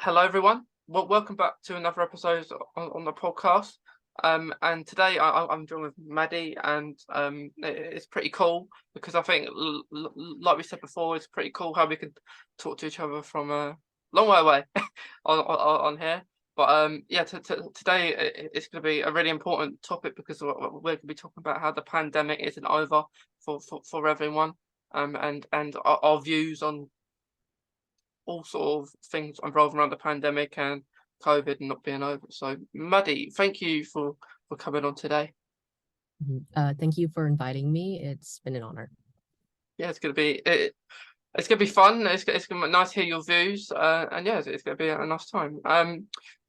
Hello, everyone. Well, welcome back to another episode on the podcast. And today I'm joined with Maddie, and it's pretty cool because I think, like we said before, it's pretty cool how we can talk to each other from a long way away on here. But yeah, today it's going to be a really important topic because we're going to be talking about how the pandemic isn't over for everyone, and our views on all sort of things involving around the pandemic and COVID not being over. So, Maddie, thank you for coming on today. Thank you for inviting me. It's been an honor. Yeah, it's gonna be fun. It's gonna be nice to hear your views. And yeah, it's gonna be a nice time.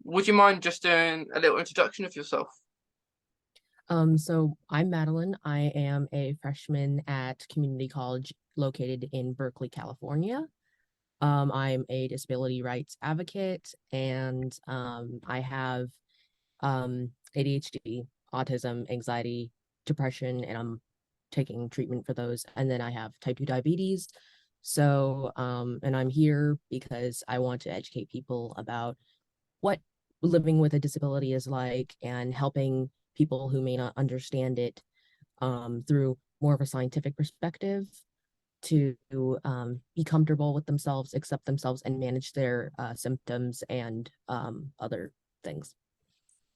Would you mind just doing a little introduction of yourself? So I'm Madeline. I am a freshman at community college located in Berkeley, California. I'm a disability rights advocate, and I have ADHD, autism, anxiety, depression, and I'm taking treatment for those. And then I have type 2 diabetes. So, and I'm here because I want to educate people about what living with a disability is like and helping people who may not understand it through more of a scientific perspective to be comfortable with themselves, accept themselves, and manage their symptoms and other things.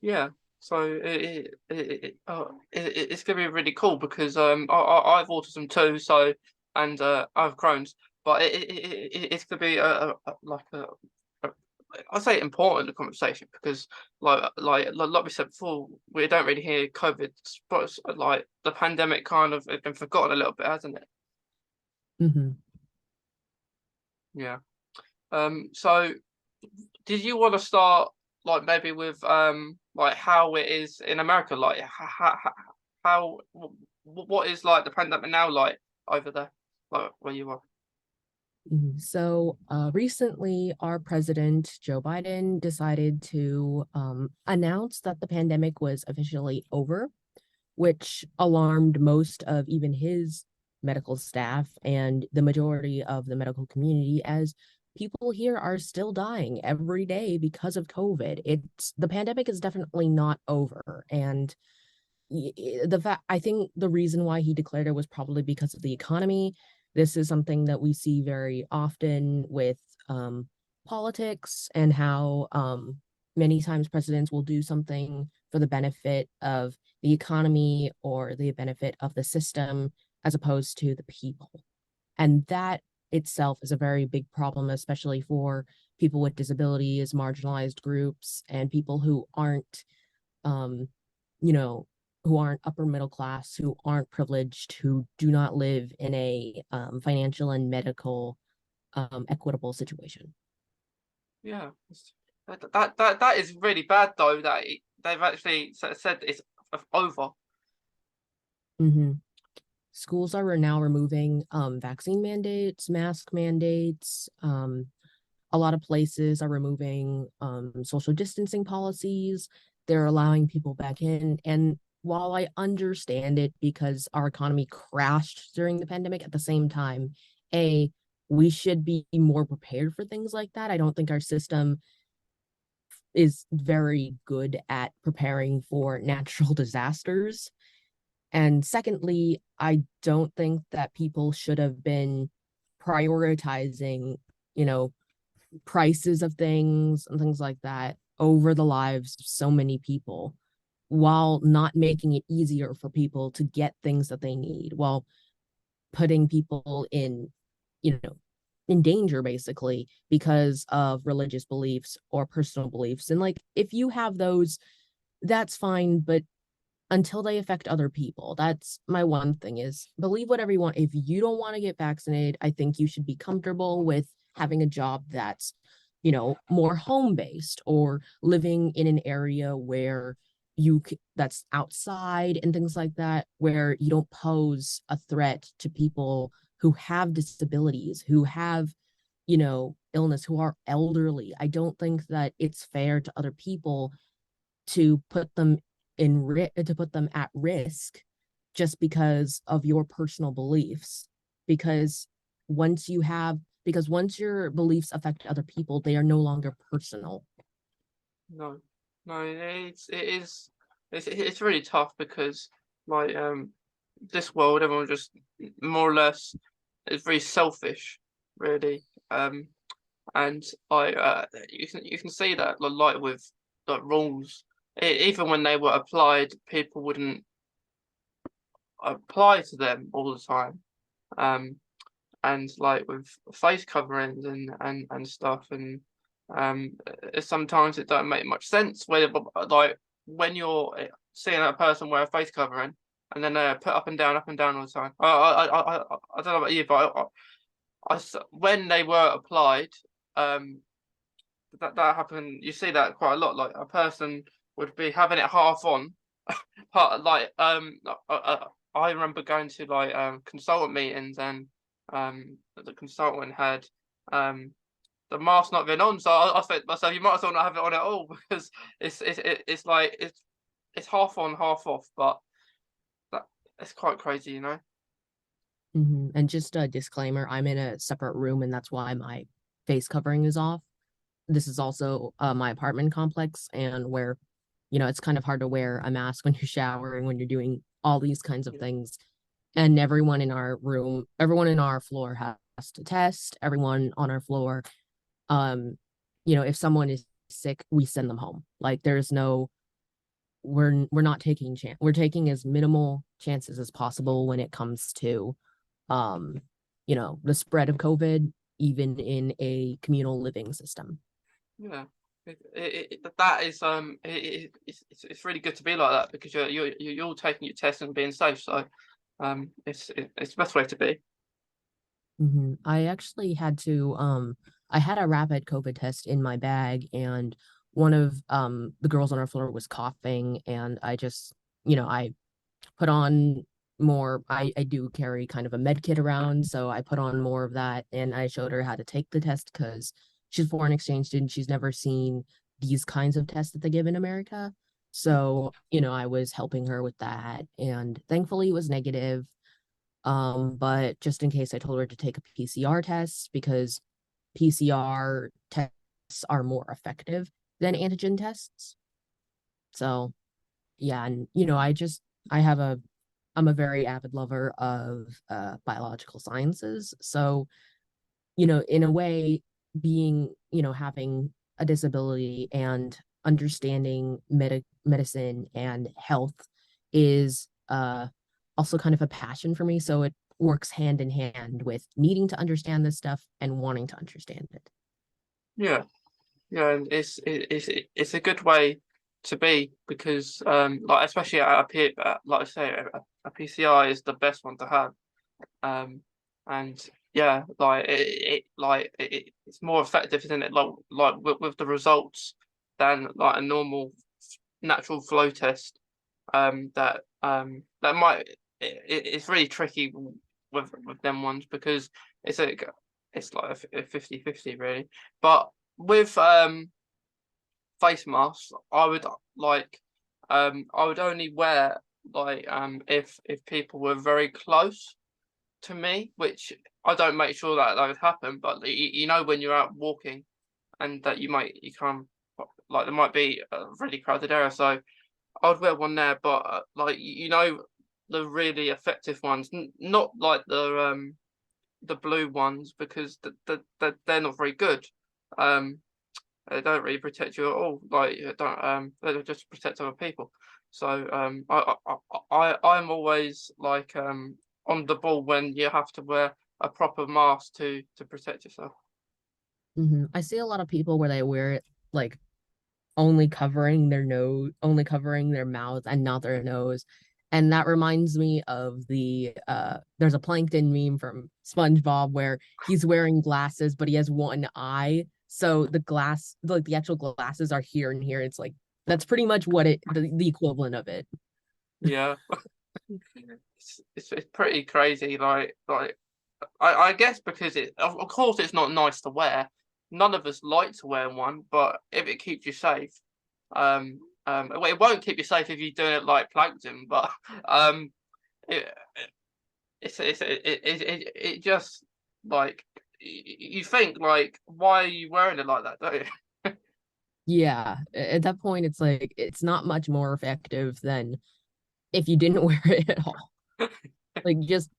Yeah. So it's gonna be really cool because I have autism too. So and I have Crohn's, but it's gonna be like a I say important conversation because like we said before, we don't really hear COVID, but like the pandemic kind of has been forgotten a little bit, hasn't it? Mm-hmm. Yeah. So did you want to start like maybe with like how it is in America, like how what is like the pandemic now like over there, like where you are? So recently, our president, Joe Biden, decided to announce that the pandemic was officially over, which alarmed most of even his medical staff and the majority of the medical community, as people here are still dying every day because of COVID. The pandemic is definitely not over. And the fact, I think the reason why he declared it was probably because of the economy. This is something that we see very often with politics, and how many times presidents will do something for the benefit of the economy or the benefit of the system as opposed to the people. And that itself is a very big problem, especially for people with disabilities, marginalized groups, and people who aren't um, you know, who aren't upper middle class, who aren't privileged, who do not live in a financial and medical equitable situation. Yeah, that is really bad though that they've actually said it's over. Mm-hmm. Schools are now removing vaccine mandates, mask mandates. A lot of places are removing social distancing policies. They're allowing people back in. And while I understand it because our economy crashed during the pandemic, at the same time, we should be more prepared for things like that. I don't think our system is very good at preparing for natural disasters. And secondly, I don't think that people should have been prioritizing, you know, prices of things and things like that over the lives of so many people, while not making it easier for people to get things that they need, while putting people in, you know, in danger basically because of religious beliefs or personal beliefs. And like, if you have those, that's fine, but until they affect other people. That's my one thing, is believe whatever you want. If you don't want to get vaccinated, I think you should be comfortable with having a job that's, more home based, or living in an area where that's outside and things like that, where you don't pose a threat to people who have disabilities, who have, illness, who are elderly. I don't think that it's fair to other people to put them to put them at risk just because of your personal beliefs. Because once you have because once your beliefs affect other people, they are no longer personal. No, no, it's really tough because like this world, everyone just more or less is very selfish, really. And you can see that like with like rules, even when they were applied, people wouldn't apply to them all the time. Um, and like with face coverings and stuff, and sometimes it don't make much sense where like when you're seeing a person wear a face covering and then put up and down all the time. I don't know about you, but when they were applied, um, that happened. You see that quite a lot. Like a person would be having it half on, part like I remember going to like consultant meetings and the consultant had um the mask not been on, so I said to myself, you might as well not have it on at all because it's like it's half on, half off, but that it's quite crazy, you know. And just a disclaimer, I'm in a separate room, and that's why my face covering is off. This is also my apartment complex, and where, it's kind of hard to wear a mask when you're showering, when you're doing all these kinds of things. And everyone in our room, everyone in our floor has to test. Everyone on our floor, if someone is sick, we send them home. Like there's no, we're not taking chance. We're taking as minimal chances as possible when it comes to, the spread of COVID, even in a communal living system. Yeah. That is it's really good to be like that because you're taking your test and being safe. So it's the best way to be. I actually had to I had a rapid COVID test in my bag, and one of the girls on our floor was coughing, and I just, I put on more. I do carry kind of a med kit around, so I put on more of that, and I showed her how to take the test because she's a foreign exchange student. She's never seen these kinds of tests that they give in America. So, I was helping her with that, and thankfully it was negative. But just in case, I told her to take a PCR test because PCR tests are more effective than antigen tests. So yeah, and I have I'm a very avid lover of biological sciences. So, in a way, being, having a disability and understanding medicine and health is also kind of a passion for me. So it works hand in hand with needing to understand this stuff and wanting to understand it. Yeah, yeah, and it's a good way to be because like especially at like I say, a PCI is the best one to have. And yeah, like it's more effective, isn't it? Like with the results than like a normal natural flow test. That might it's really tricky with them ones because it's a it's like a 50-50 really. But with face masks, I would only wear like if people were very close to me, which I don't make sure that would happen, but you know when you're out walking and that you can't like there might be a really crowded area, so I would wear one there, but like the really effective ones, not like the blue ones because they're not very good. Um, they don't really protect you at all. Like don't they just protect other people. So I'm always like on the ball when you have to wear a proper mask to protect yourself. I see a lot of people where they wear it like only covering their nose, only covering their mouth and not their nose. And that reminds me of there's a plankton meme from SpongeBob where he's wearing glasses, but he has one eye. So the actual glasses are here and here. It's like that's pretty much what the equivalent of it. Yeah, it's pretty crazy. I guess because of course it's not nice to wear. None of us like to wear one, but if it keeps you safe, well, it won't keep you safe if you're doing it like plankton, but um, it it just like you think like, why are you wearing it like that, don't you? Yeah, at that point, it's like it's not much more effective than if you didn't wear it at all. Like, just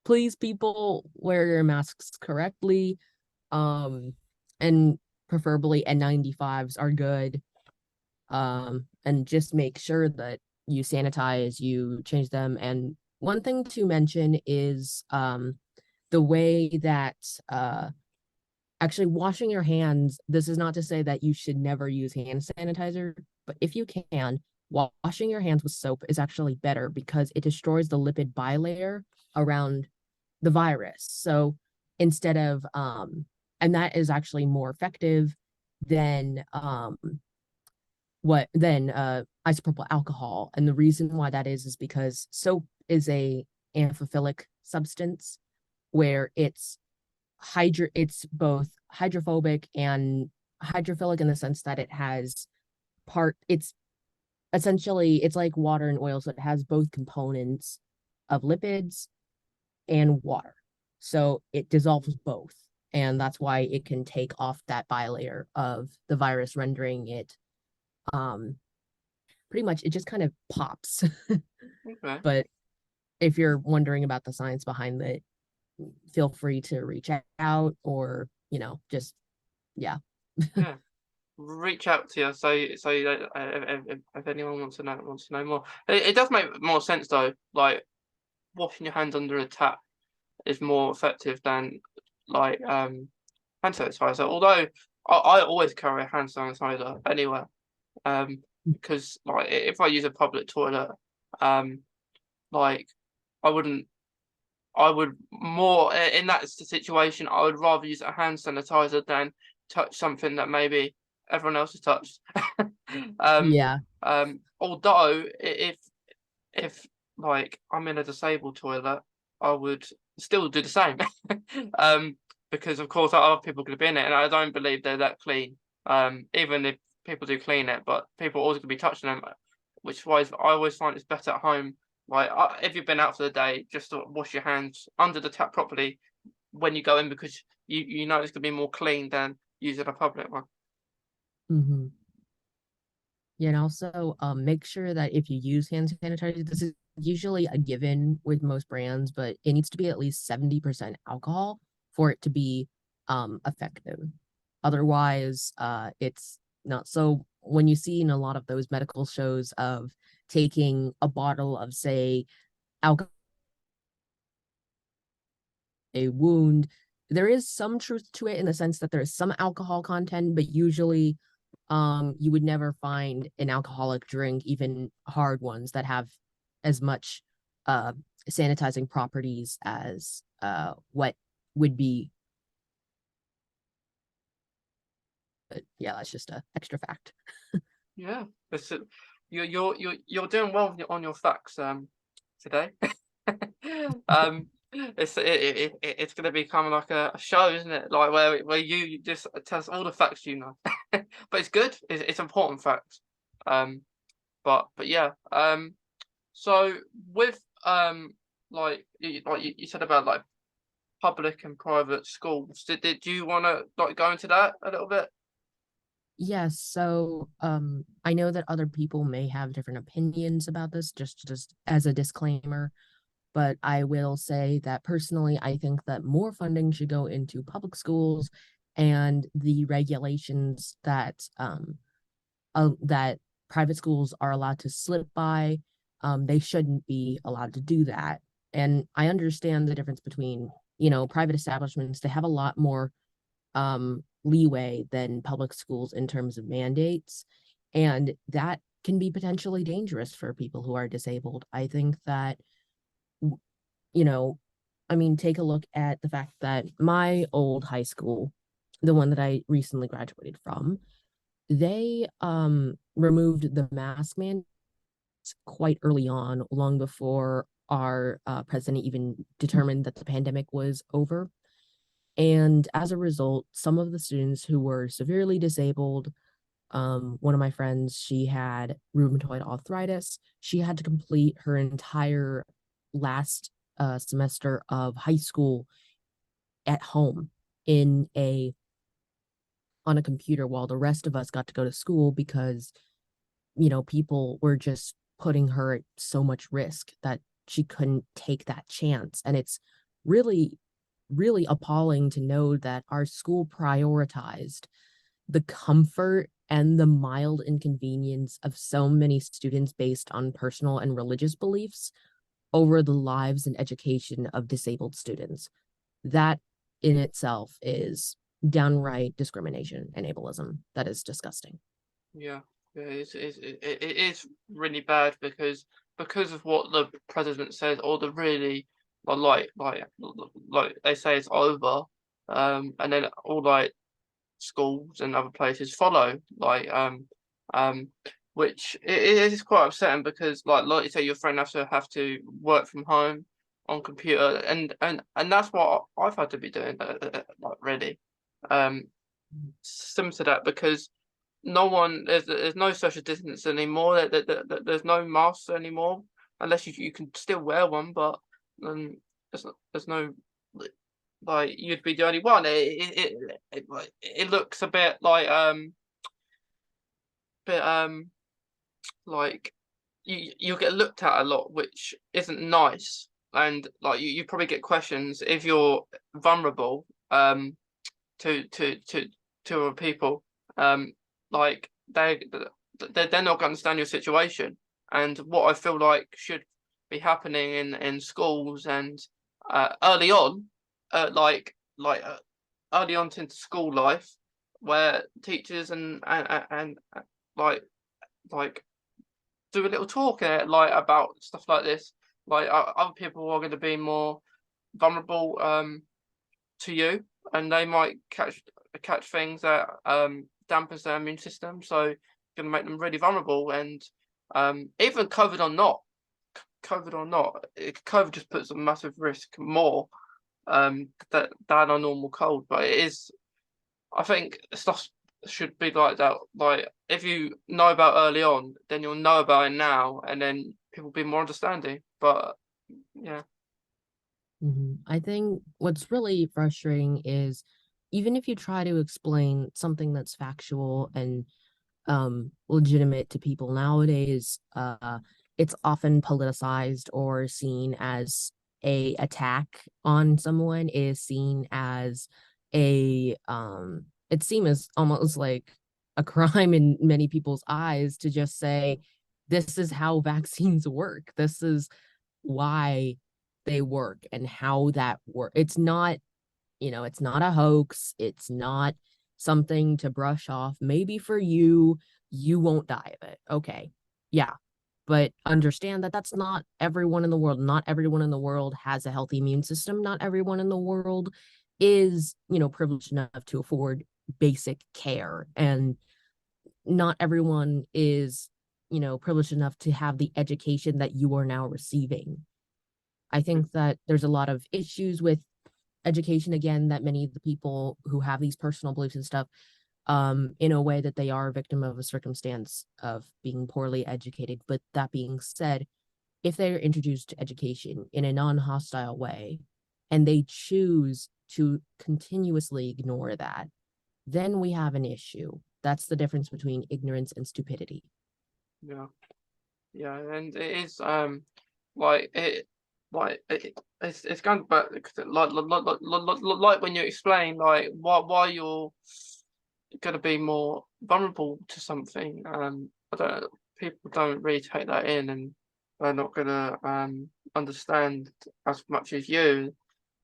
please, people, wear your masks correctly. And preferably N95s are good. And just make sure that you sanitize, you change them. And one thing to mention is the way that actually washing your hands. This is not to say that you should never use hand sanitizer, but if you can, washing your hands with soap is actually better because it destroys the lipid bilayer around the virus. So instead of and that is actually more effective than isopropyl alcohol. And the reason why that is because soap is a amphiphilic substance where it's both hydrophobic and hydrophilic in the sense that it's essentially it's like water and oil, so it has both components of lipids and water. So it dissolves both. And that's why it can take off that bilayer of the virus, rendering it pretty much it just kind of pops. Okay. But if you're wondering about the science behind it, feel free to reach out or, just yeah. Yeah. Reach out to you, so if anyone wants to know more. It does make more sense though. Like, washing your hands under a tap is more effective than like hand sanitizer. Although I always carry a hand sanitizer anywhere. Because like if I use a public toilet, like I wouldn't. I would more in that situation. I would rather use a hand sanitizer than touch something that maybe everyone else has touched. um, Yeah. although if like I'm in a disabled toilet, I would still do the same. um, because of course other people could be in it, and I don't believe they're that clean. Even if people do clean it, but people always could be touching them, which is why I always find it's better at home. Like if you've been out for the day, just to wash your hands under the tap properly when you go in, because you know it's gonna be more clean than using a public one. Mm-hmm. Yeah, and also make sure that if you use hand sanitizer, this is usually a given with most brands, but it needs to be at least 70% alcohol for it to be effective. Otherwise, it's not. So when you see in a lot of those medical shows of taking a bottle of, say, alcohol, a wound, there is some truth to it in the sense that there is some alcohol content, but usually you would never find an alcoholic drink, even hard ones, that have as much uh sanitizing properties as what would be. But yeah, that's just a extra fact. Yeah, it's you're doing well on your facts today. It's gonna be kind of like a show, isn't it? Like where you just tell us all the facts you know. But it's good. It's important facts. Um, but yeah. So with like you said about like public and private schools, did you want to like go into that a little bit? Yes, so I know that other people may have different opinions about this, just as a disclaimer, but I will say that personally, I think that more funding should go into public schools, and the regulations that private schools are allowed to slip by, they shouldn't be allowed to do that. And I understand the difference between, private establishments. They have a lot more leeway than public schools in terms of mandates, and that can be potentially dangerous for people who are disabled. I think that, you know, I mean, take a look at the fact that my old high school, the one that I recently graduated from, they removed the mask mandate quite early on, long before our president even determined that the pandemic was over. And as a result, some of the students who were severely disabled, one of my friends, she had rheumatoid arthritis. She had to complete her entire last semester of high school at home. on a computer while the rest of us got to go to school because, people were just putting her at so much risk that she couldn't take that chance. And it's really, really appalling to know that our school prioritized the comfort and the mild inconvenience of so many students based on personal and religious beliefs over the lives and education of disabled students. That in itself is downright discrimination and ableism. That is disgusting. Yeah, it is really bad because of what the president says, or the really like they say it's over, and then all like schools and other places follow, um, which it is quite upsetting because like you say, your friend have to work from home on computer, and that's what I've had to be doing, like really, um, similar to that because no one there's no social distance anymore. There's no masks anymore unless you can still wear one, but there's no like you'd be the only one. It looks a bit like you'll get looked at a lot, which isn't nice, and like you probably get questions if you're vulnerable to to to to other people, like they're not going to understand your situation. And what I feel like should be happening in schools and early on, early on into school life, where teachers and like like do a little talk like about stuff like this. Like other people are going to be more vulnerable to you, and they might catch things that dampens their immune system, so it's going to make them really vulnerable. And even COVID or not, COVID just puts a massive risk more than a normal cold. But it is, I think stuff should be like that. Like if you know about early on, then you'll know about it now, and then people will be more understanding. But yeah, I think what's really frustrating is even if you try to explain something that's factual and legitimate to people nowadays, it's often politicized or seen as a attack on someone, is seen as it seems almost like a crime in many people's eyes to just say this is how vaccines work, this is why they work and how that work. It's not, it's not a hoax. It's not something to brush off. Maybe for you, you won't die of it. Okay. Yeah. But understand that that's not everyone in the world. Not everyone in the world has a healthy immune system. Not everyone in the world is, privileged enough to afford basic care. And not everyone is, privileged enough to have the education that you are now receiving. I think that there's a lot of issues with education, again, that many of the people who have these personal beliefs and stuff, in a way that they are a victim of a circumstance of being poorly educated. But that being said, if they're introduced to education in a non-hostile way and they choose to continuously ignore that, then we have an issue. That's the difference between ignorance and stupidity. yeah. Yeah, and it is like it it's going back like when you explain like why you're gonna be more vulnerable to something. I don't People don't really take that in, and they're not gonna understand as much as you.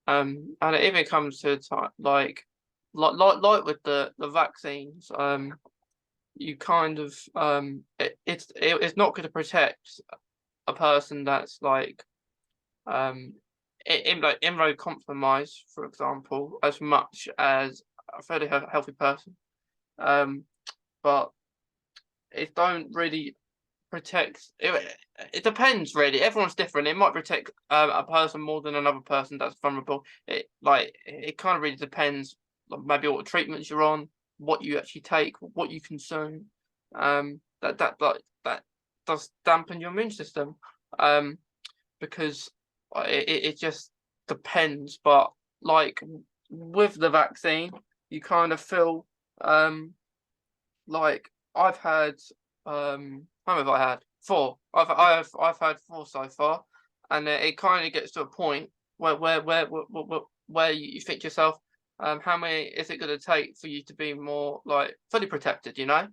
And it even comes to like with the vaccines. You kind of it's not going to protect a person that's like like immunocompromised, for example, as much as a fairly healthy person. Um, but it don't really protect. It depends really. Everyone's different. It might protect a person more than another person that's vulnerable. It kind of really depends. Like maybe what treatments you're on, what you actually take, what you consume. That does dampen your immune system. Because it just depends. But like with the vaccine, you kind of feel like I've had how many have I had? Four. I've had four so far, and it kind of gets to a point where you think to yourself, how many is it going to take for you to be more like fully protected? You know,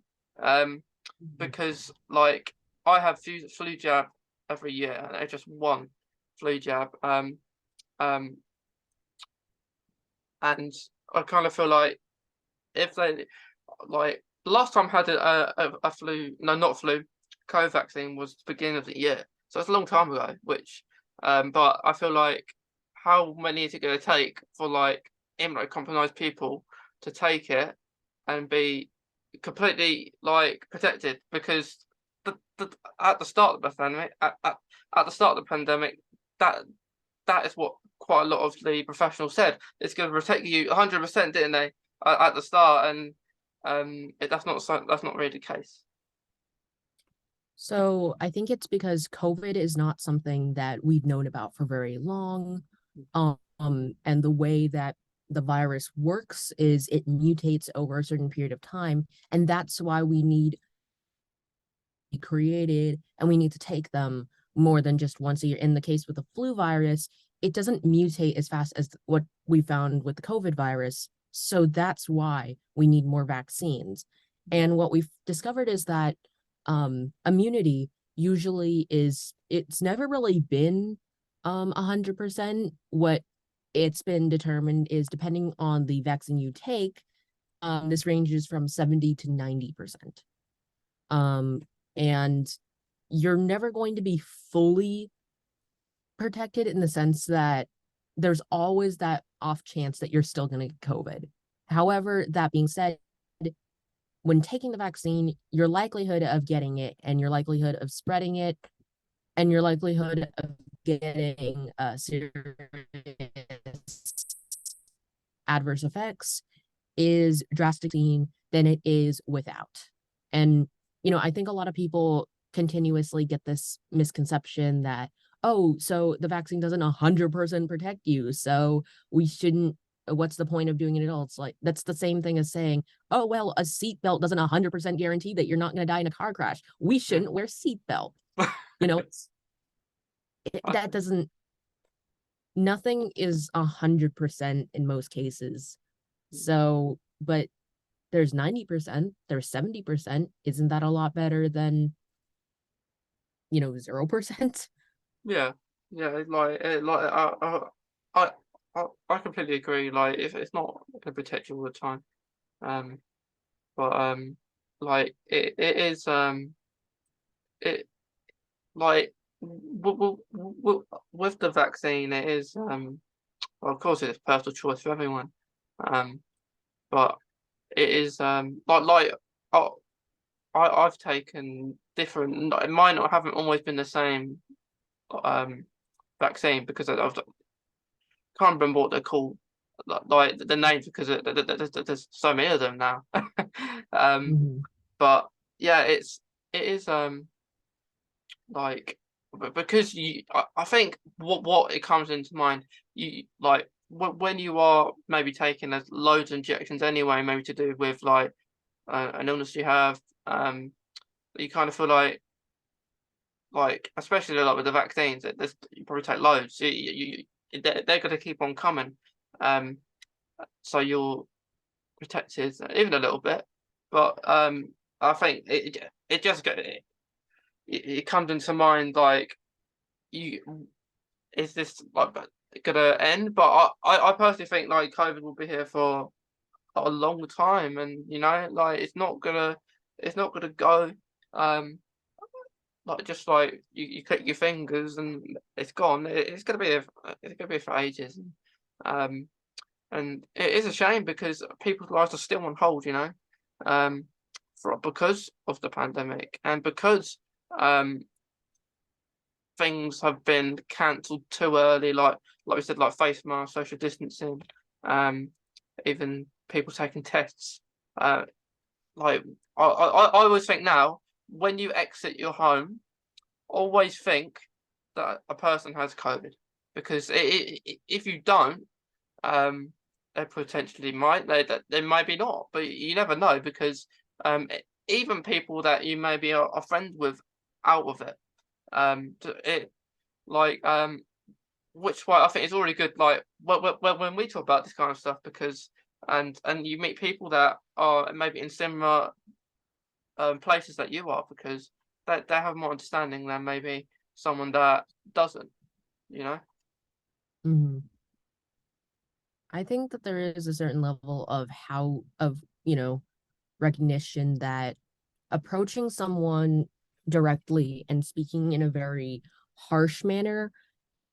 because like I have flu jab every year, and it's just one flu jab. Um, and I kind of feel like if they like the last time I had a flu, no, not flu, COVID vaccine was the beginning of the year, so it's a long time ago. Which, but I feel like how many is it going to take for like immunocompromised people to take it and be completely like protected? Because at the start of the pandemic, at the start of the pandemic, that that is what quite a lot of the professionals said. It's going to protect you 100%, didn't they, at the start? And that's not really the case. So I think it's because COVID is not something that we've known about for very long. And the way that the virus works is it mutates over a certain period of time. And that's why we need created and we need to take them more than just once a year. In the case with the flu virus, it doesn't mutate as fast as what we found with the COVID virus. So that's why we need more vaccines. And what we've discovered is that immunity usually it's never really been 100%. What it's been determined is depending on the vaccine you take, this ranges from 70 to 90%. And you're never going to be fully protected in the sense that there's always that off chance that you're still going to get COVID. However, that being said, when taking the vaccine, your likelihood of getting it and your likelihood of spreading it and your likelihood of getting serious adverse effects is drastically than it is without. And, I think a lot of people continuously get this misconception that, oh, so the vaccine doesn't 100% protect you, so we shouldn't, what's the point of doing it at all? It's like, that's the same thing as saying, oh, well, a seatbelt doesn't 100% guarantee that you're not going to die in a car crash. We shouldn't wear seatbelt. That doesn't, nothing is 100% in most cases. So, but there's 90%, there's 70%. Isn't that a lot better than, 0%? Yeah, I completely agree. Like, if it's not going to protect you all the time, but like it is it like with the vaccine, it is well, of course, it's personal choice for everyone, but it is oh, I've taken different. Mine haven't always been the same vaccine because I can't remember what they're called, like the names, because there's so many of them now. But yeah, it is like because I think what it comes into mind, you like when you are maybe taking loads of injections anyway, maybe to do with like an illness you have, you kind of feel like especially like with the vaccines, you probably take loads. They're going to keep on coming, so you're protected even a little bit. But I think it just it comes into mind like is this like gonna end? But I personally think like COVID will be here for a long time, and like it's not gonna go like just like you click your fingers and it's gone. It's gonna be for ages. And it is a shame because people's lives are still on hold, because of the pandemic and because things have been cancelled too early, like we said, like face masks, social distancing, even people taking tests. Like I always think now, when you exit your home, always think that a person has COVID, because if you don't, they potentially might, they maybe not, but you never know, because even people that you maybe are friends with out of it, it like which way I think is already good, like when we talk about this kind of stuff, because and you meet people that are maybe in similar places that you are, because they have more understanding than maybe someone that doesn't, you know. Hmm. I think that there is a certain level of recognition that approaching someone directly and speaking in a very harsh manner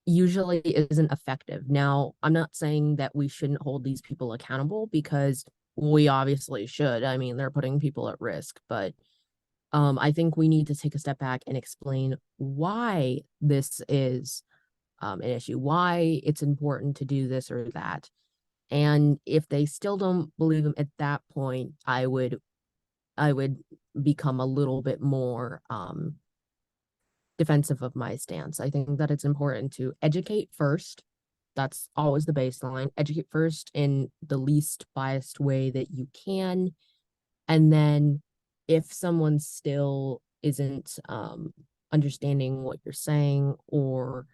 usually isn't effective. Now, I'm not saying that we shouldn't hold these people accountable, because we obviously should. I mean, they're putting people at risk, but I think we need to take a step back and explain why this is an issue, why it's important to do this or that. And if they still don't believe him at that point, I would become a little bit more defensive of my stance. I think that it's important to educate first. That's always the baseline. Educate first in the least biased way that you can. And then if someone still isn't understanding what you're saying, or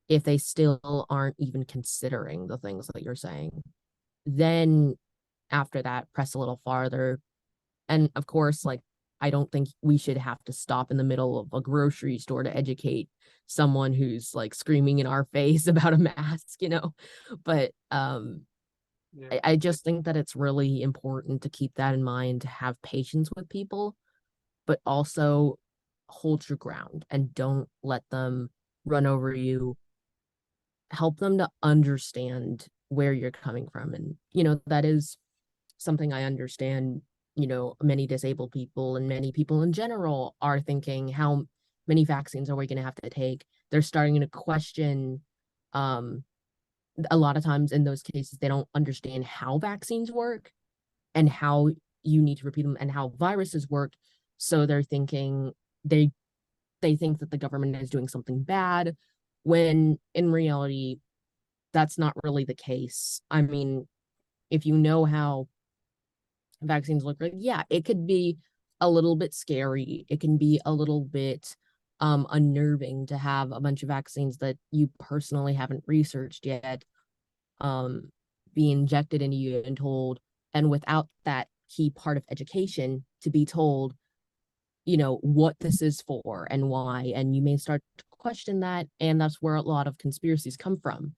if they still aren't even considering the things that you're saying, then after that, press a little farther. And of course, like, I don't think we should have to stop in the middle of a grocery store to educate someone who's like screaming in our face about a mask, you know. But Yeah. I just think that it's really important to keep that in mind, to have patience with people, but also hold your ground and don't let them run over you. Help them to understand where you're coming from. And, that is something I understand. Many disabled people and many people in general are thinking, how many vaccines are we going to have to take? They're starting to question. A lot of times in those cases, they don't understand how vaccines work and how you need to repeat them and how viruses work. So they're thinking, they think that the government is doing something bad, when in reality, that's not really the case. I mean, if you know how vaccines look like, yeah, it could be a little bit scary. It can be a little bit unnerving to have a bunch of vaccines that you personally haven't researched yet um be injected into you and told, and without that key part of education, to be told, what this is for and why, and you may start to question that, and that's where a lot of conspiracies come from.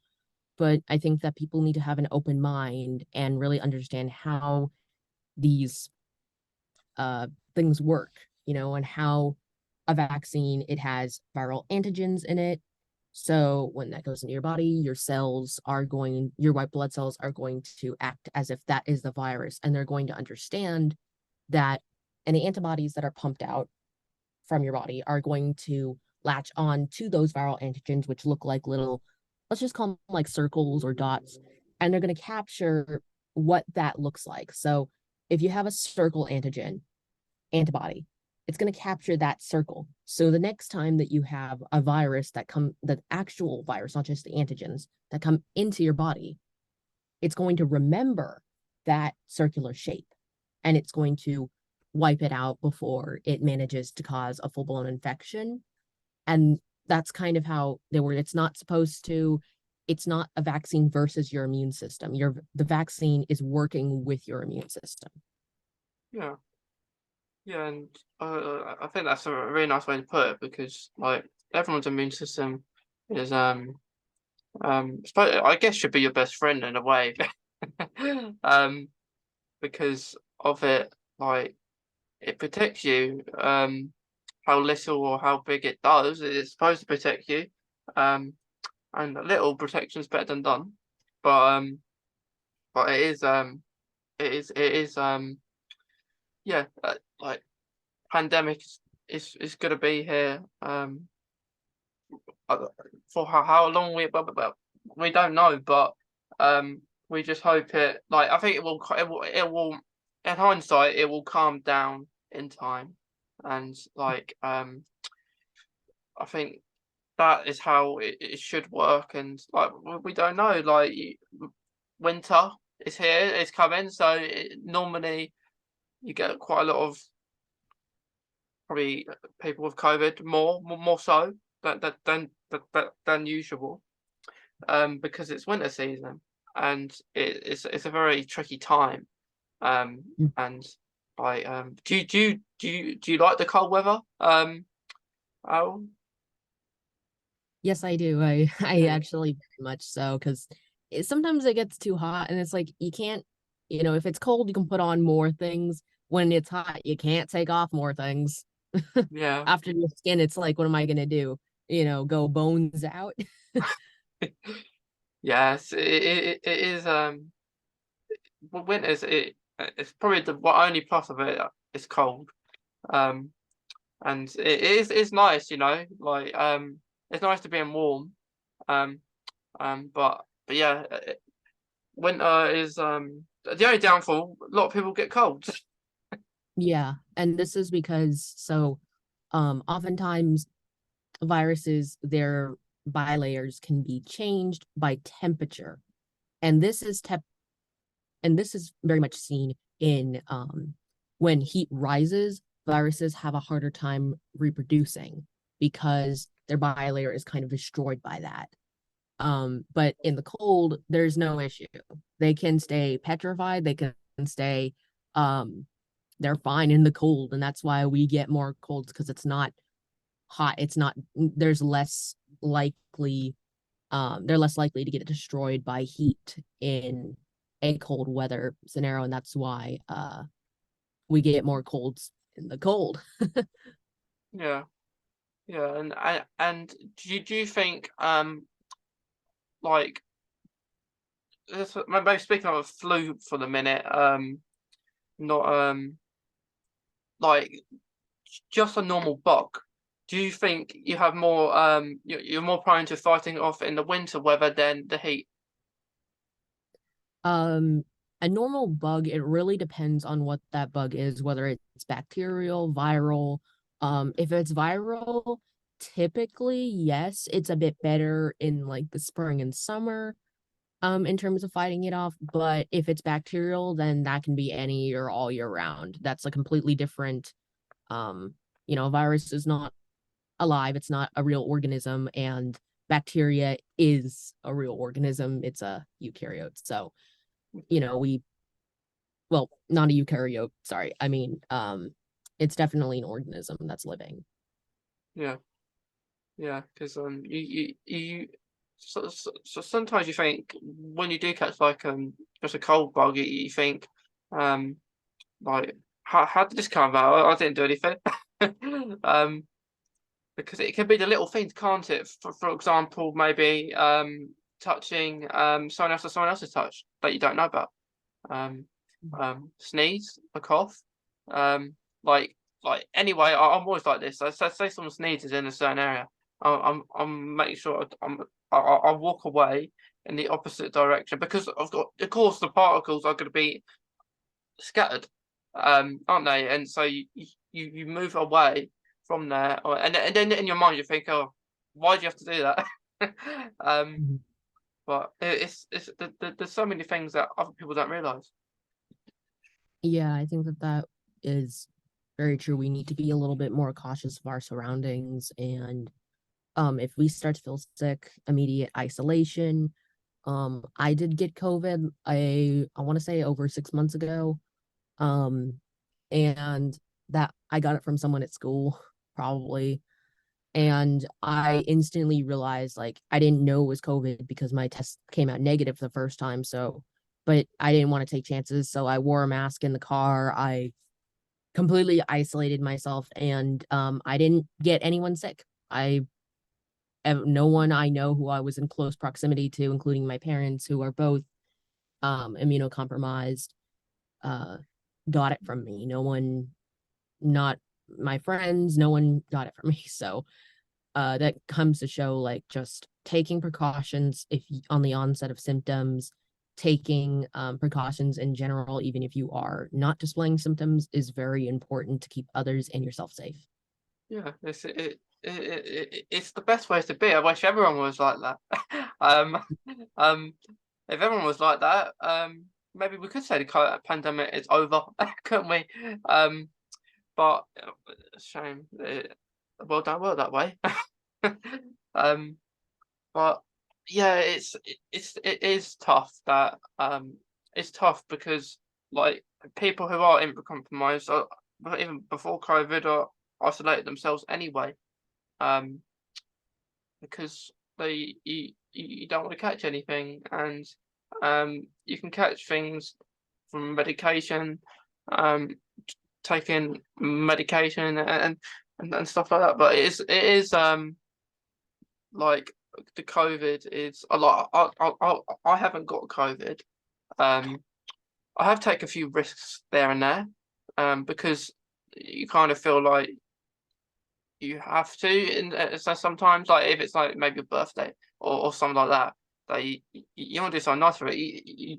But I think that people need to have an open mind and really understand how these things work, and how a vaccine, it has viral antigens in it. So when that goes into your body, your white blood cells are going to act as if that is the virus, and they're going to understand that any antibodies that are pumped out from your body are going to latch on to those viral antigens, which look like little, let's just call them like circles or dots, and they're going to capture what that looks like. So if you have a circle antibody, it's going to capture that circle. So the next time that you have a virus the actual virus, not just the antigens that come into your body, it's going to remember that circular shape, and it's going to wipe it out before it manages to cause a full-blown infection. And that's kind of how they were. It's not a vaccine versus your immune system. The vaccine is working with your immune system. Yeah. Yeah, and I think that's a really nice way to put it, because like everyone's immune system is I guess should be your best friend in a way, um, because of it, like it protects you. How little or how big it does, it's supposed to protect you. Um, and a little protection is better than done, but it is yeah, like pandemic is gonna be here. Uh, for how long we don't know, but we just hope it. Like I think it will in hindsight it will calm down in time, and like I think that is how it should work. And like we don't know, like winter it's here, it's coming. So normally you get quite a lot of probably people with COVID more so than usual, because it's winter season and it's a very tricky time. Mm. And do you like the cold weather? Oh, Yes, I do. I yeah, actually very much so, because sometimes it gets too hot and it's like you can't, if it's cold, you can put on more things. When it's hot, you can't take off more things. yeah. After your skin, it's like, what am I gonna do? Go bones out? Yes, it is. Well, winters it's probably the only plus of it. It's cold. Um, and it's nice, like it's nice to be in warm. Um, but yeah, winter is the only downfall. A lot of people get colds. Yeah, and this is because oftentimes viruses, their bilayers can be changed by temperature, and this is very much seen in when heat rises, viruses have a harder time reproducing because their bilayer is kind of destroyed by that. But in the cold, there's no issue. They can stay petrified, they can stay they're fine in the cold, and that's why we get more colds, because it's not hot. It's not there's less likely they're less likely to get destroyed by heat in a cold weather scenario, and that's why we get more colds in the cold. Yeah, yeah, and do you think like maybe speaking of a flu for the minute, not like just a normal bug. Do you think you have more you're more prone to fighting off in the winter weather than the heat? um a normal bug, it really depends on what that bug is, whether it's bacterial, viral. If it's viral, typically yes, it's a bit better in like the spring and summer in terms of fighting it off. But if it's bacterial, then that can be any year, all year round. That's a completely different a virus is not alive, it's not a real organism, and bacteria is a real organism. It's a eukaryote. So, we well, not a eukaryote, sorry. I mean, it's definitely an organism that's living. Yeah, yeah, because so sometimes you think when you do catch like just a cold bug, you think um like how did this come about? I didn't do anything. um because it can be the little things, can't it? For example, maybe touching someone else's touch that you don't know about. Um, sneeze, a cough, like anyway. I'm always like this. Say someone sneezes in a certain area, I'm making sure I walk away in the opposite direction because of course the particles are going to be scattered, aren't they? And so you move away from there, and then in your mind you think, oh, why do you have to do that? um, Mhm. but there's so many things that other people don't realize. Yeah, I think that that is very true. We need to be a little bit more cautious of our surroundings, and if we start to feel sick, immediate isolation. I did get COVID. I want to say over 6 months ago. Um, and that I got it from someone at school, probably. And I instantly realized, like, I didn't know it was COVID because my test came out negative the first time. So, but I didn't want to take chances. So I wore a mask in the car. I completely isolated myself, and I didn't get anyone sick. No one I know who I was in close proximity to, including my parents, who are both immunocompromised, uh, got it from me. No one, not my friends, no one got it from me. So that comes to show, like, just taking precautions if on the onset of symptoms, taking precautions in general, even if you are not displaying symptoms, is very important to keep others and yourself safe. Yeah, it's the best way to be. I wish everyone was like that. um, if everyone was like that, maybe we could say the pandemic is over, couldn't we? But it's a shame the world don't work that way. um, but yeah, it is tough that it's tough because like people who are immunocompromised are but even before COVID are isolated themselves anyway. Um, because you don't want to catch anything, and you can catch things from medication, um taking medication and stuff like that. But it is like the COVID is a lot. I haven't got COVID. Um, I have taken a few risks there and there, because you kind of feel like you have to, and so sometimes, like if it's like maybe your birthday or something like that, that you want to do something nice for it. If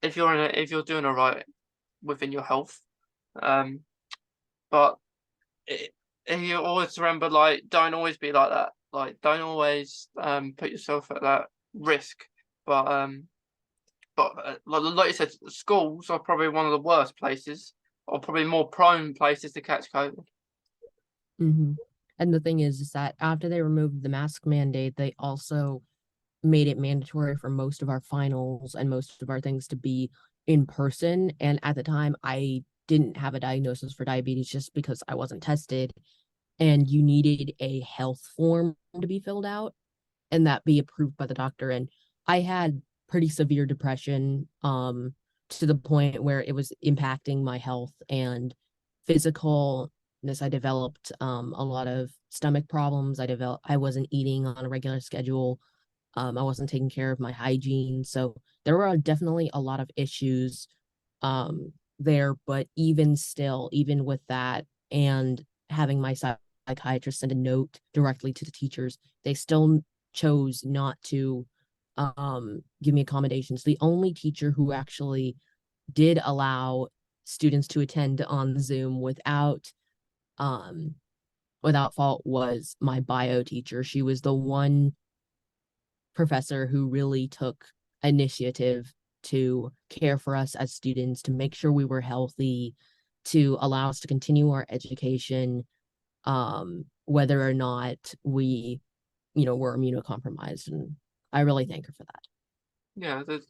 if you're doing all right within your health, um, but it, and you always remember, like, don't always be like that. Like, don't always put yourself at that risk. But like you said, schools are probably one of the worst places, or probably more prone places to catch COVID. Hmm. And the thing is that after they removed the mask mandate, they also made it mandatory for most of our finals and most of our things to be in person. And at the time, I didn't have a diagnosis for diabetes just because I wasn't tested. And you needed a health form to be filled out and that be approved by the doctor. And I had pretty severe depression, to the point where it was impacting my health and physicalness. I developed a lot of stomach problems. I wasn't eating on a regular schedule. I wasn't taking care of my hygiene. So there were definitely a lot of issues there. But even still, even with that, and having my psychiatrist send a note directly to the teachers, they still chose not to give me accommodations. The only teacher who actually did allow students to attend on Zoom um without fault was my bio teacher. She was the one professor who really took initiative to care for us as students, to make sure we were healthy, to allow us to continue our education, whether or not we, were immunocompromised. And I really thank her for that. Yeah, there's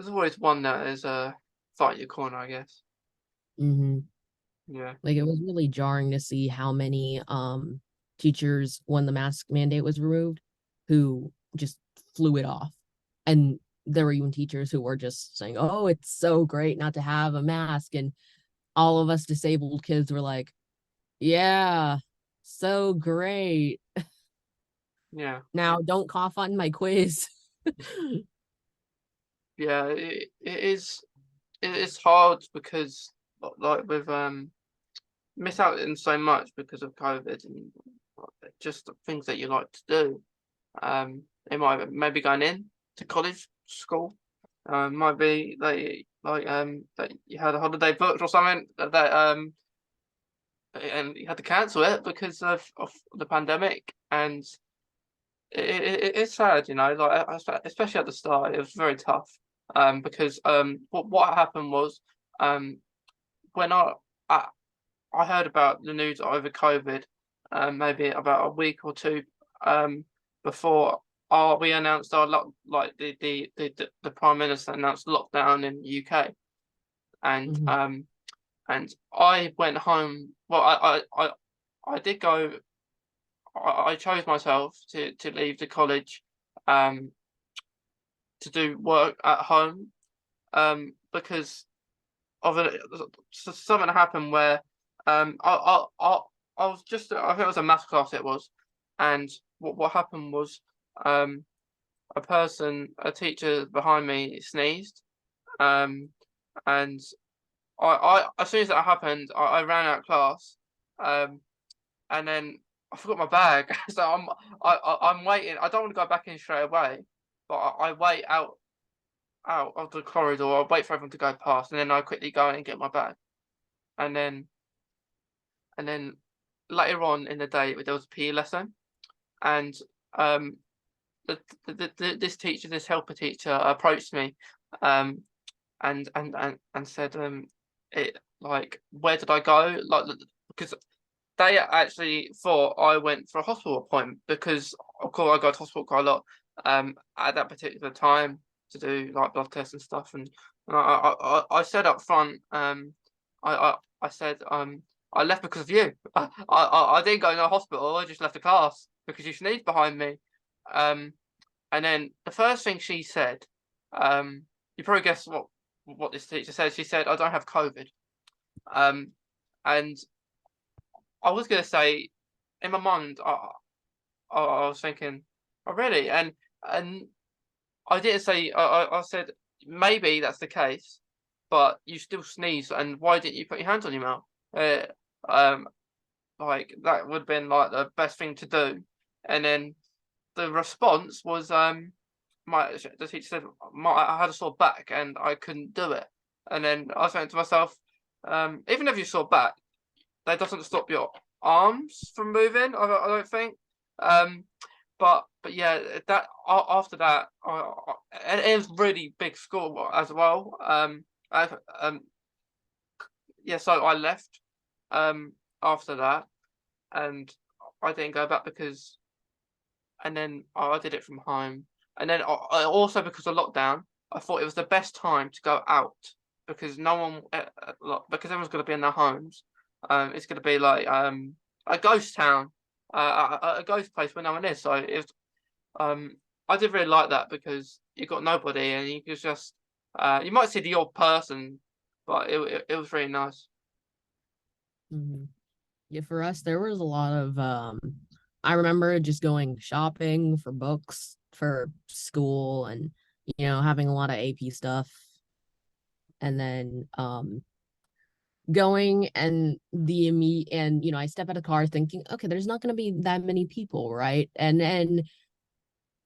always one that is fight your corner, I guess. Hmm. Yeah, Like it was really jarring to see how many teachers, when the mask mandate was removed, who just flew it off. And there were even teachers who were just saying, "Oh, it's so great not to have a mask." And all of us disabled kids were like, "Yeah, so great. yeah, Now don't cough on my quiz." yeah. It is hard because like with miss out in so much because of COVID and just the things that you like to do. It might maybe going in to college, school. Might be that you had a holiday booked or something that and you had to cancel it because of the pandemic. And it's sad, like especially at the start, it was very tough. Because what happened was when I I heard about the news over COVID, maybe about a week or two before we announced our the Prime Minister announced lockdown in the UK, and Mhm. and I went home. Well, I did go. I chose myself to leave the college, um, to do work at home, because of something happened where I was just I think it was a math class it was, and what happened was um a teacher behind me sneezed, um and I as soon as that happened I ran out of class, um and then I forgot my bag. So I'm waiting. I don't want to go back in straight away, but I wait out of the corridor. I wait for everyone to go past, and then I quickly go in and get my bag. And then and then later on in the day there was a PE lesson, and um this teacher, this helper teacher, approached me, um and said it like, where did I go, like, because they actually thought I went for a hospital appointment, because of course I go to hospital quite a lot at that particular time to do like blood tests and stuff. And I said up front, I said, I left because of you. I didn't go to the hospital. I just left the class because you sneezed behind me. Um, and then the first thing she said, you probably guess what this teacher said. She said, "I don't have COVID." Um, and I was gonna say, in my mind, I was thinking, "Oh, really?" And I didn't say. I said, maybe that's the case, but you still sneeze, and why didn't you put your hands on your mouth? Uh, um, like, that would have been like the best thing to do. And then the response was, the teacher said, I had a sore back and I couldn't do it. And then I was thinking to myself, even if you sore back, that doesn't stop your arms from moving. I don't think. Um, but yeah, after that, and it was really big school as well. I, um, yeah, so I left after that, and I didn't go back because, and then I did it from home, and then I also, because of lockdown, I thought it was the best time to go out, because no one, because everyone's going to be in their homes. It's going to be like a ghost town, a ghost place where no one is. So um, I did really like that, because you got nobody and you could just, you might see the odd person, but it was really nice. Mhm. Yeah, for us, there was a lot of I remember just going shopping for books for school and having a lot of AP stuff, and then going and I step out of the car thinking, okay, there's not going to be that many people, right? And then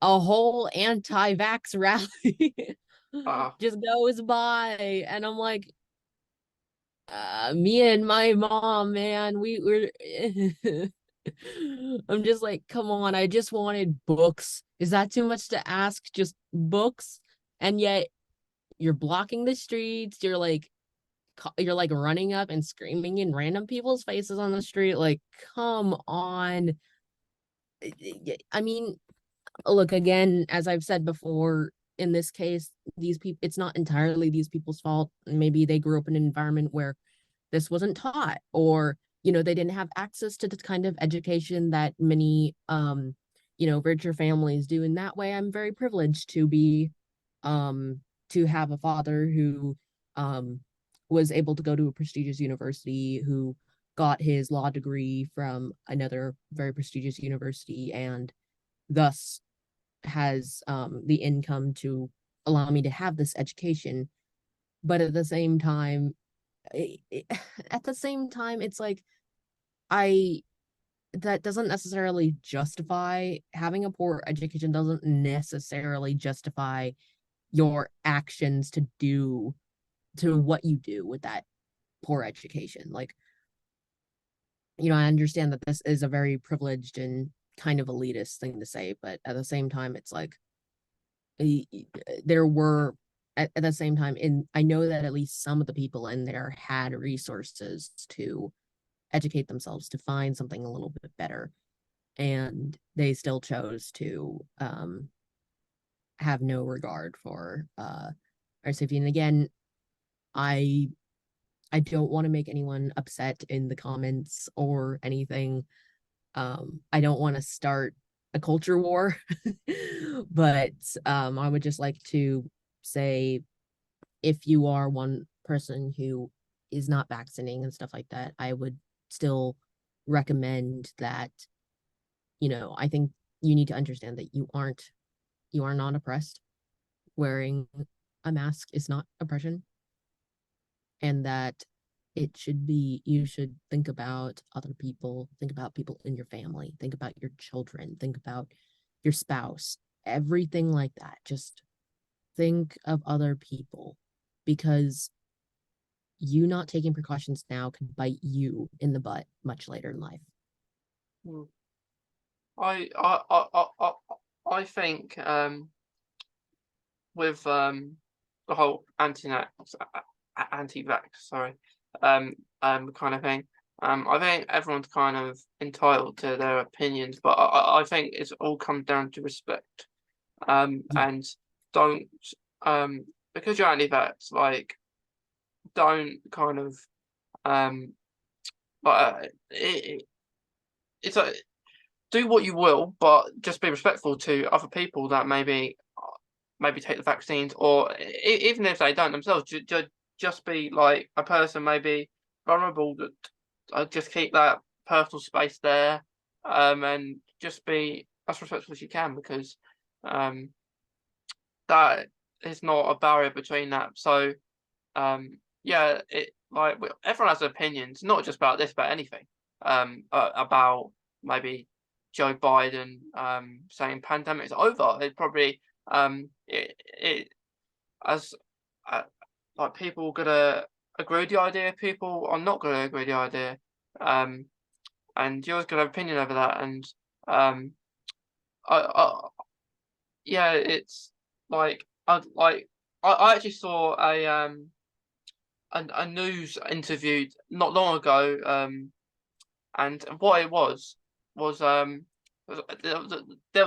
a whole anti-vax rally Uh, just goes by, and I'm like, me and my mom, man, we were I'm just like, come on, I just wanted books. Is that too much to ask? Just books? And yet you're blocking the streets, you're like running up and screaming in random people's faces on the street. Like, come on. I mean, look, again, as I've said before, in this case, these people, it's not entirely these people's fault. Maybe they grew up in an environment where this wasn't taught, or they didn't have access to the kind of education that many richer families do. In that way, I'm very privileged to have a father who um was able to go to a prestigious university, who got his law degree from another very prestigious university, and thus has the income to allow me to have this education. But at the same time, at the same time, it's like, I that doesn't necessarily justify having a poor education, doesn't necessarily justify your actions to what you do with that poor education. Like, I understand that this is a very privileged and kind of elitist thing to say, but at the same time, it's like, there were at the same time, and I know that at least some of the people in there had resources to educate themselves, to find something a little bit better, and they still chose to have no regard for our safety. And again, I I don't want to make anyone upset in the comments or anything. I don't want to start a culture war, but I would just like to say, if you are one person who is not vaccinating and stuff like that, I would still recommend that, I think you need to understand that you are not oppressed. Wearing a mask is not oppression, and that you should think about other people, think about people in your family, think about your children, think about your spouse, everything like that. Just think of other people, because you not taking precautions now can bite you in the butt much later in life. mm, I think with the whole anti-vax, sorry, kind of thing. I think everyone's kind of entitled to their opinions, but I think it's all comes down to respect. Yeah. And don't because you're anti-vax, like don't kind of but it's like do what you will, but just be respectful to other people that maybe take the vaccines, or even if they don't themselves, just be like a person maybe vulnerable. That just keep that personal space there, and just be as respectful as you can, because um, that is not a barrier between that. So yeah, everyone has opinions, not just about this, but anything. About maybe Joe Biden saying pandemic's over. It probably it as like people gonna agree with the idea, people are not gonna agree with the idea. Um, and you're gonna have opinion over that. And um, I yeah, it's I actually saw a news interview not long ago, and what it was there was an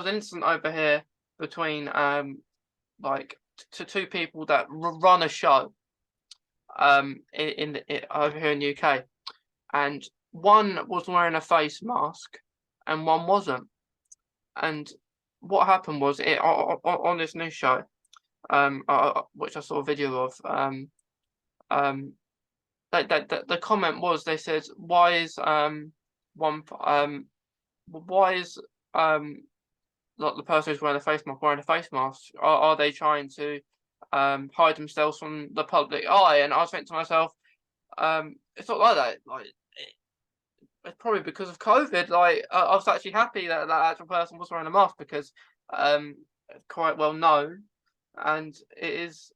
incident over here between like two people that run a show over here in the UK, and one was wearing a face mask and one wasn't. And what happened was on this news show, which I saw a video of, the comment was, they said, one why is like the person who's wearing a face mask, are they trying to hide themselves from the public eye? And I was thinking to myself, it's not like that. Like it's probably because of COVID. Like I was actually happy that that actual person was wearing a mask, because it's quite well known, and it is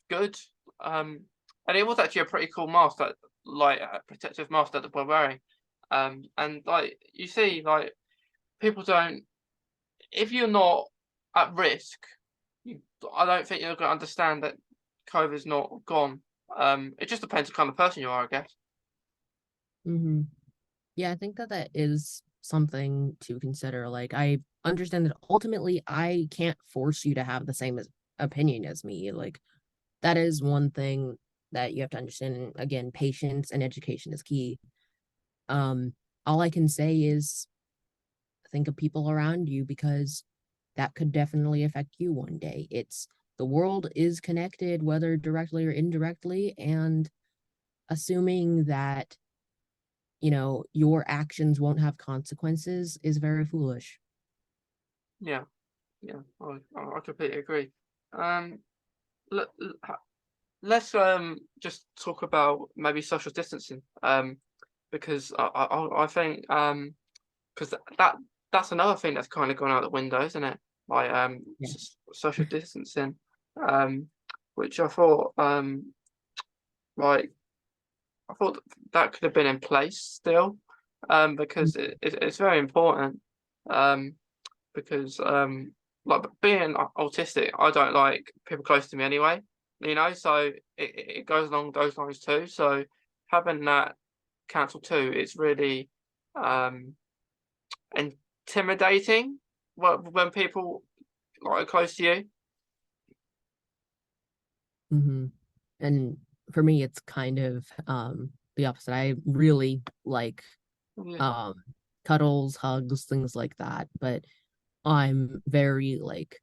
good. And it was actually a pretty cool mask, that like a protective mask that we're wearing. And like you see, like people don't. If you're not at risk, I don't think you're going to understand that COVID's not gone. It just depends what kind of person you are, I guess. Hmm. Yeah, I think that that is something to consider. Like, I understand that ultimately I can't force you to have the same opinion as me. Like, that is one thing that you have to understand. And again, patience and education is key. Um, all I can say is think of people around you, because that could definitely affect you one day. It's the world is connected, whether directly or indirectly, and assuming that, your actions won't have consequences is very foolish. Yeah, yeah, I completely agree. Um, let, let's just talk about maybe social distancing. Because I think because that's another thing that's kind of gone out the window, isn't it? Like Yeah. social distancing, um, which I thought like I thought that could have been in place still, because it's very important, um, because like being autistic, I don't like people close to me anyway, so it goes along those lines too. So having that cancelled too is really um intimidating when people like are close to you. Hmm. And for me, it's kind of the opposite. I really like Yeah, um cuddles, hugs, things like that. But I'm very like,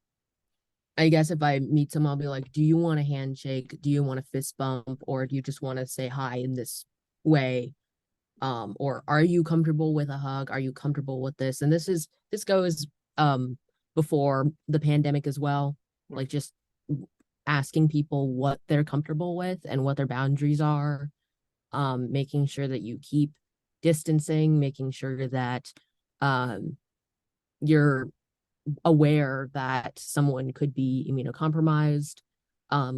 I guess if I meet someone, I'll be like, do you want a handshake? Do you want a fist bump? Or do you just want to say hi in this way? Or are you comfortable with a hug? Are you comfortable with this? And this goes before the pandemic as well. yeah, Like, just asking people what they're comfortable with and what their boundaries are, making sure that you keep distancing, making sure that um you're aware that someone could be immunocompromised.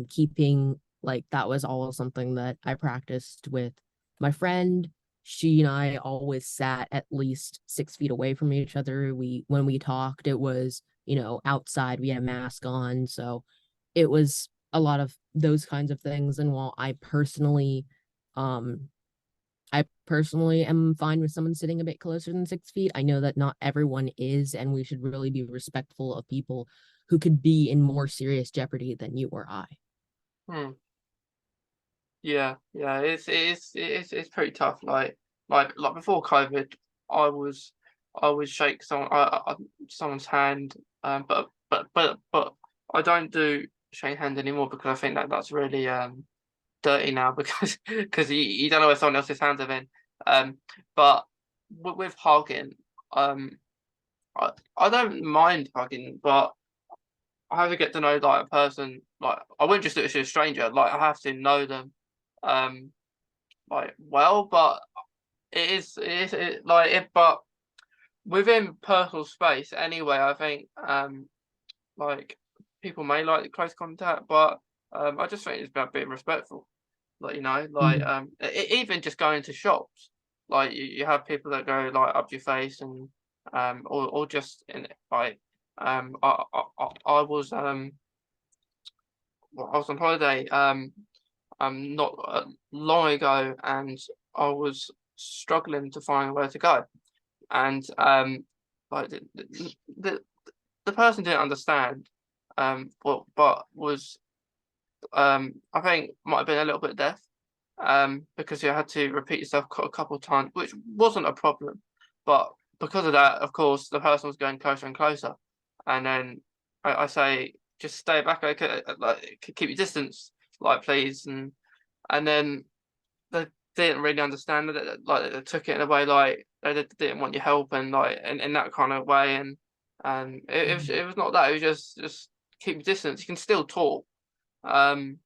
Keeping, like, that was all something that I practiced with my friend. She and I always sat at least 6 feet away from each other. When we talked, it was, outside, we had a mask on. So it was a lot of those kinds of things. And while um I personally am fine with someone sitting a bit closer than 6 feet, I know that not everyone is, and we should really be respectful of people who could be in more serious jeopardy than you or I. Hmm. Yeah, yeah, it's pretty tough. Like before COVID, I was I would shake someone's hand, but I don't do shake hand anymore because I think that that's really dirty now because you don't know where someone else's hands have been. But with hugging, um, I don't mind hugging, but I have to get to know like a person. Like I wouldn't just do it to a stranger. Like I have to know them, um, like well. But but within personal space anyway. I think like people may like close contact, but I just think it's about being respectful. Like Mhm. even just going to shops, like you have people that go like up your face and or just in like I was well, I was on holiday not long ago, and I was struggling to find where to go, and like the, the person didn't understand but was I think might have been a little bit deaf, because you had to repeat yourself a couple of times, which wasn't a problem, but because of that, of course, the person was going closer and closer, and then I say, just stay back, okay, like keep your distance, like please, and then they didn't really understand it, like they took it in a way like didn't want your help and like in that kind of way, and Mhm. it was not that, it was just keep your distance. You can still talk, um,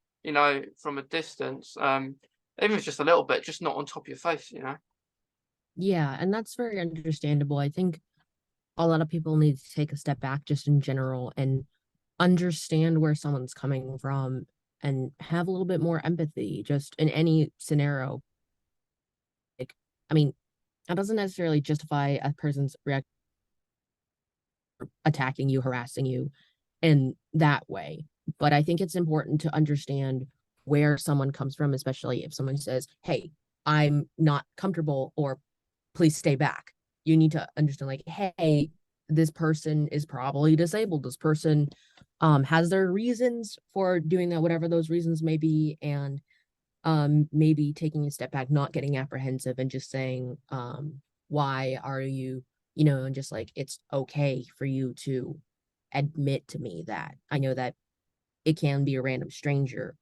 from a distance, even if it's just a little bit, just not on top of your face. Yeah, and that's very understandable. I think a lot of people need to take a step back just in general and understand where someone's coming from and have a little bit more empathy just in any scenario. Like, I mean, that doesn't necessarily justify a person's attacking you, harassing you in that way. But I think it's important to understand where someone comes from, especially if someone says, "Hey, I'm not comfortable," or "Please stay back." You need to understand, like, hey, this person is probably disabled. This person has their reasons for doing that, whatever those reasons may be, and maybe taking a step back, not getting apprehensive, and just saying, why are you, and just like, it's okay for you to admit to me that. I know that it can be a random stranger,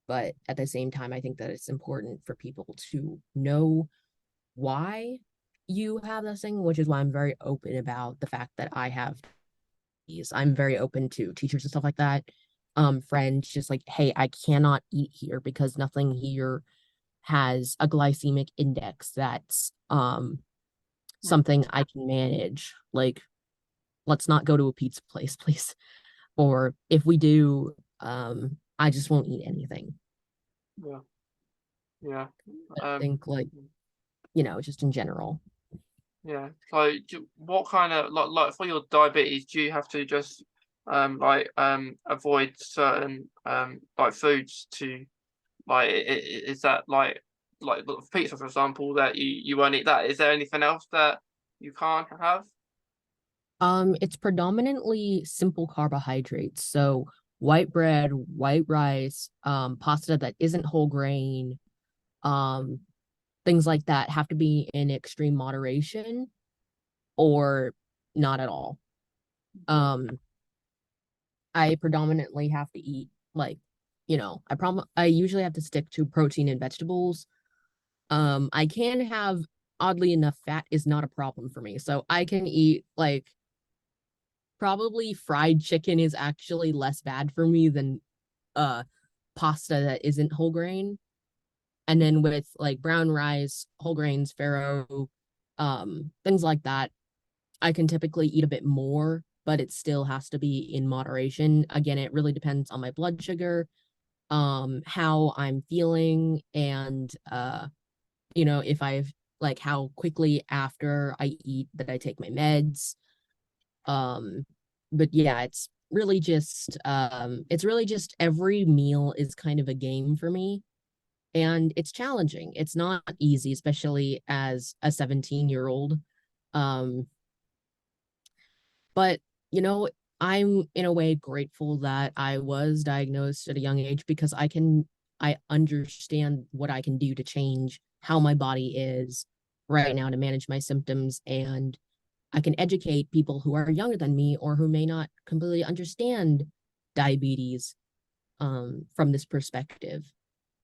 but at the same time, I think that it's important for people to know why you have this thing, which is why I'm very open about the fact that I have these. I'm very open to teachers and stuff like that. Friends, just like, hey, I cannot eat here because nothing here has a glycemic index that's Hmm. something I can manage. Like, let's not go to a pizza place, please. Or if we do, I just won't eat anything. Yeah, yeah, I um, think, like, just in general. yeah. So, what kind of like for your diabetes, do you have to just avoid certain like foods to is that like the pizza, for example, that you won't eat that? Is there anything else that you can't have? It's predominantly simple carbohydrates. So white bread, white rice, pasta that isn't whole grain, um, things like that have to be in extreme moderation or not at all. Okay. Um, I predominantly have to eat like, I usually have to stick to protein and vegetables. I can have, oddly enough, fat is not a problem for me. So I can eat like, probably fried chicken is actually less bad for me than uh pasta that isn't whole grain. And then with like brown rice, whole grains, farro, things like that, I can typically eat a bit more, but it still has to be in moderation. Again, it really depends on my blood sugar, how I'm feeling, and if I've like how quickly after I eat that I take my meds. Um, but yeah, it's really just every meal is kind of a game for me, and it's challenging. It's not easy, especially as a 17-year-old. Um, but you know, I'm in a way grateful that I was diagnosed at a young age because I understand what I can do to change how my body is right now to manage my symptoms, and I can educate people who are younger than me or who may not completely understand diabetes from this perspective.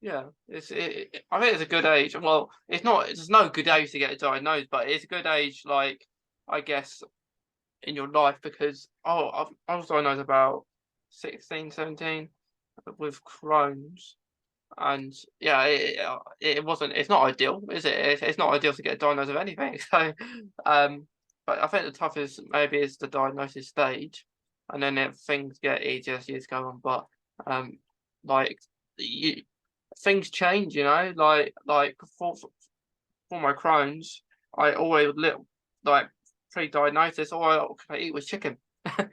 Yeah, I think it's a good age. Well, it's not. There's no good age to get diagnosed, but it's a good age, like I guess, in your life because I was diagnosed about 16, 17 with Crohn's, and yeah, it wasn't. It's not ideal, is it? It's not ideal to get diagnosed with anything. So, but I think the toughest maybe is the diagnosis stage, and then things get easier as years go on. But like you, things change, you know. Like for my Crohn's, I always like pre-diagnosis, all I could eat was chicken. So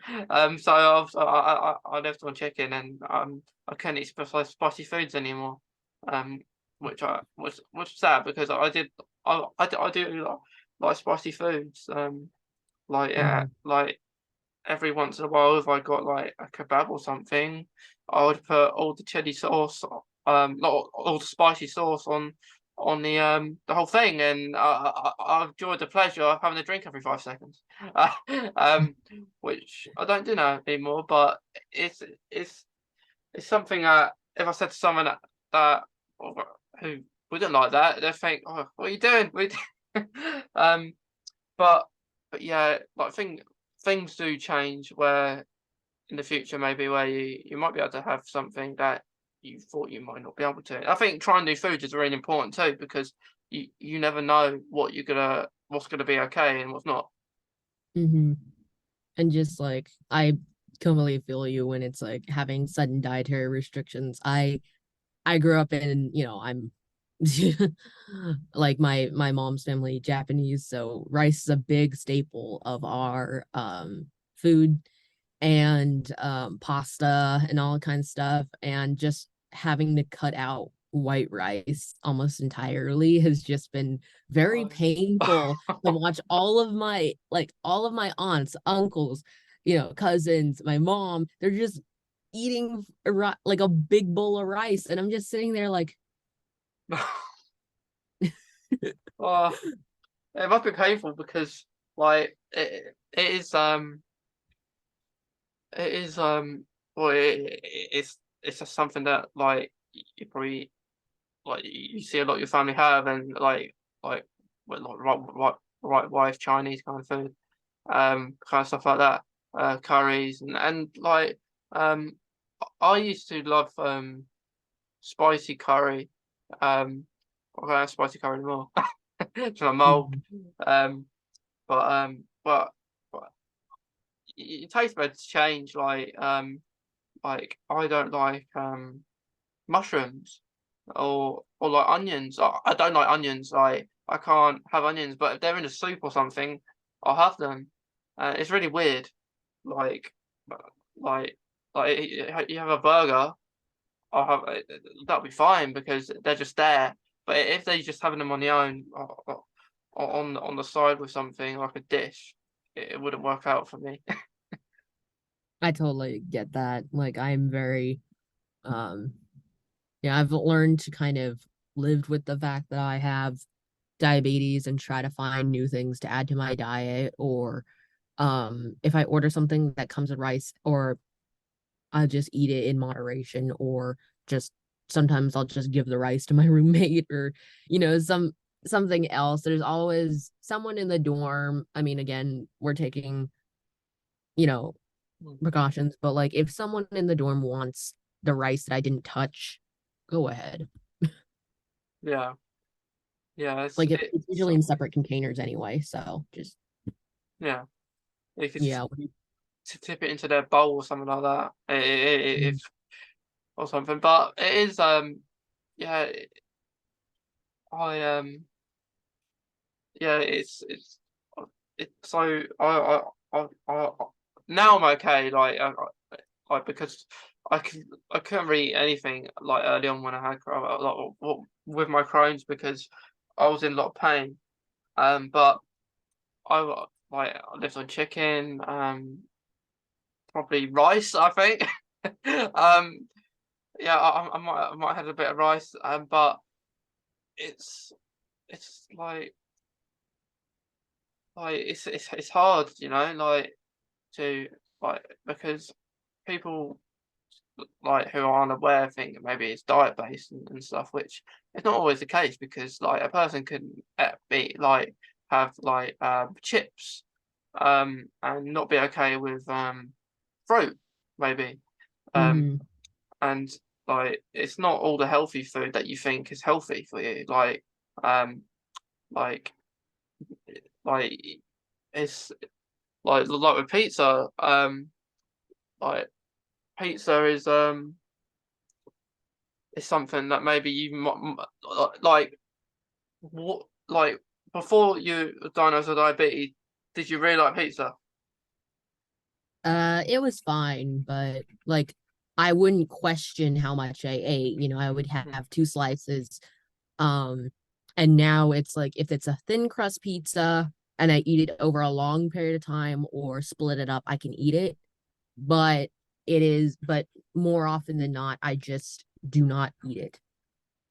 I lived on chicken, and I couldn't eat spicy foods anymore. Um, which was sad because I do like spicy foods. Mhm. Like every once in a while, if I got like a kebab or something, I would put all the chili sauce, not all the spicy sauce on the whole thing, and I enjoyed the pleasure of having a drink every 5 seconds, um, which I don't do now anymore. But it's it's it's something that if I said to someone that who wouldn't like that, they'd think, "Oh, what are you doing?" um, but yeah, like things do change where in the future maybe where you might be able to have something that you thought you might not be able to. I think trying new foods is really important too because you never know what's gonna be okay and what's not. Mhm. And just like I completely feel you when it's like having sudden dietary restrictions. I grew up in, I'm like my mom's family Japanese, so rice is a big staple of our food, and pasta and all kinds of stuff, and just having to cut out white rice almost entirely has just been very Oh. painful to watch all of my aunts, uncles, cousins, my mom, they're just eating like a big bowl of rice, and I'm just sitting there like Oh, it must be painful because like it is well it's just something that like you probably like you see a lot of your family have and like like right wife Chinese kind of food kind of stuff like that curries and like um I used to love spicy curry I don't have spicy curry anymore so I'm old Mhm. um but your taste buds change like I don't like mushrooms or like onions. I don't like onions. Like I can't have onions, but if they're in a soup or something, I'll have them. It's really weird. Like uh, like you have a burger, I'll have that'll be fine because they're just there. But if they're just having them on the own on the side with something like a dish, it wouldn't work out for me. I totally get that. Like I'm very um yeah, I've learned to kind of live with the fact that I have diabetes and try to find new things to add to my diet, or if I order something that comes with rice, or I'll just eat it in moderation, or just sometimes I'll just give the rice to my roommate, or something else. There's always someone in the dorm. I mean, again, we're taking, you know, precautions, but like if someone in the dorm wants the rice that I didn't touch, go ahead. Yeah, yeah, It's usually in separate containers anyway, so just yeah. You could just yeah. tip it into their bowl or something like that, if Mhm. or something. But it is yeah, I yeah, it's so I now I'm okay. Like like because I couldn't really eat anything like early on when I had with my Crohn's because I was in a lot of pain. But like I lived on chicken, probably rice, I think. um, yeah, I might have had a bit of rice, but it's it's like it's hard, like to like because people like who are unaware think that maybe it's diet based and stuff, which is not always the case because like a person can be like have like chips and not be okay with fruit maybe Mm-hmm. and like it's not all the healthy food that you think is healthy for you um like like it's like with pizza like pizza is something that maybe you like what like before you were diagnosed with diabetes, did you really like pizza? It was fine, but like I wouldn't question how much I ate. I would Hmm. have two slices. Um, and now it's like if it's a thin crust pizza and I eat it over a long period of time or split it up, I can eat it. But but more often than not, I just do not eat it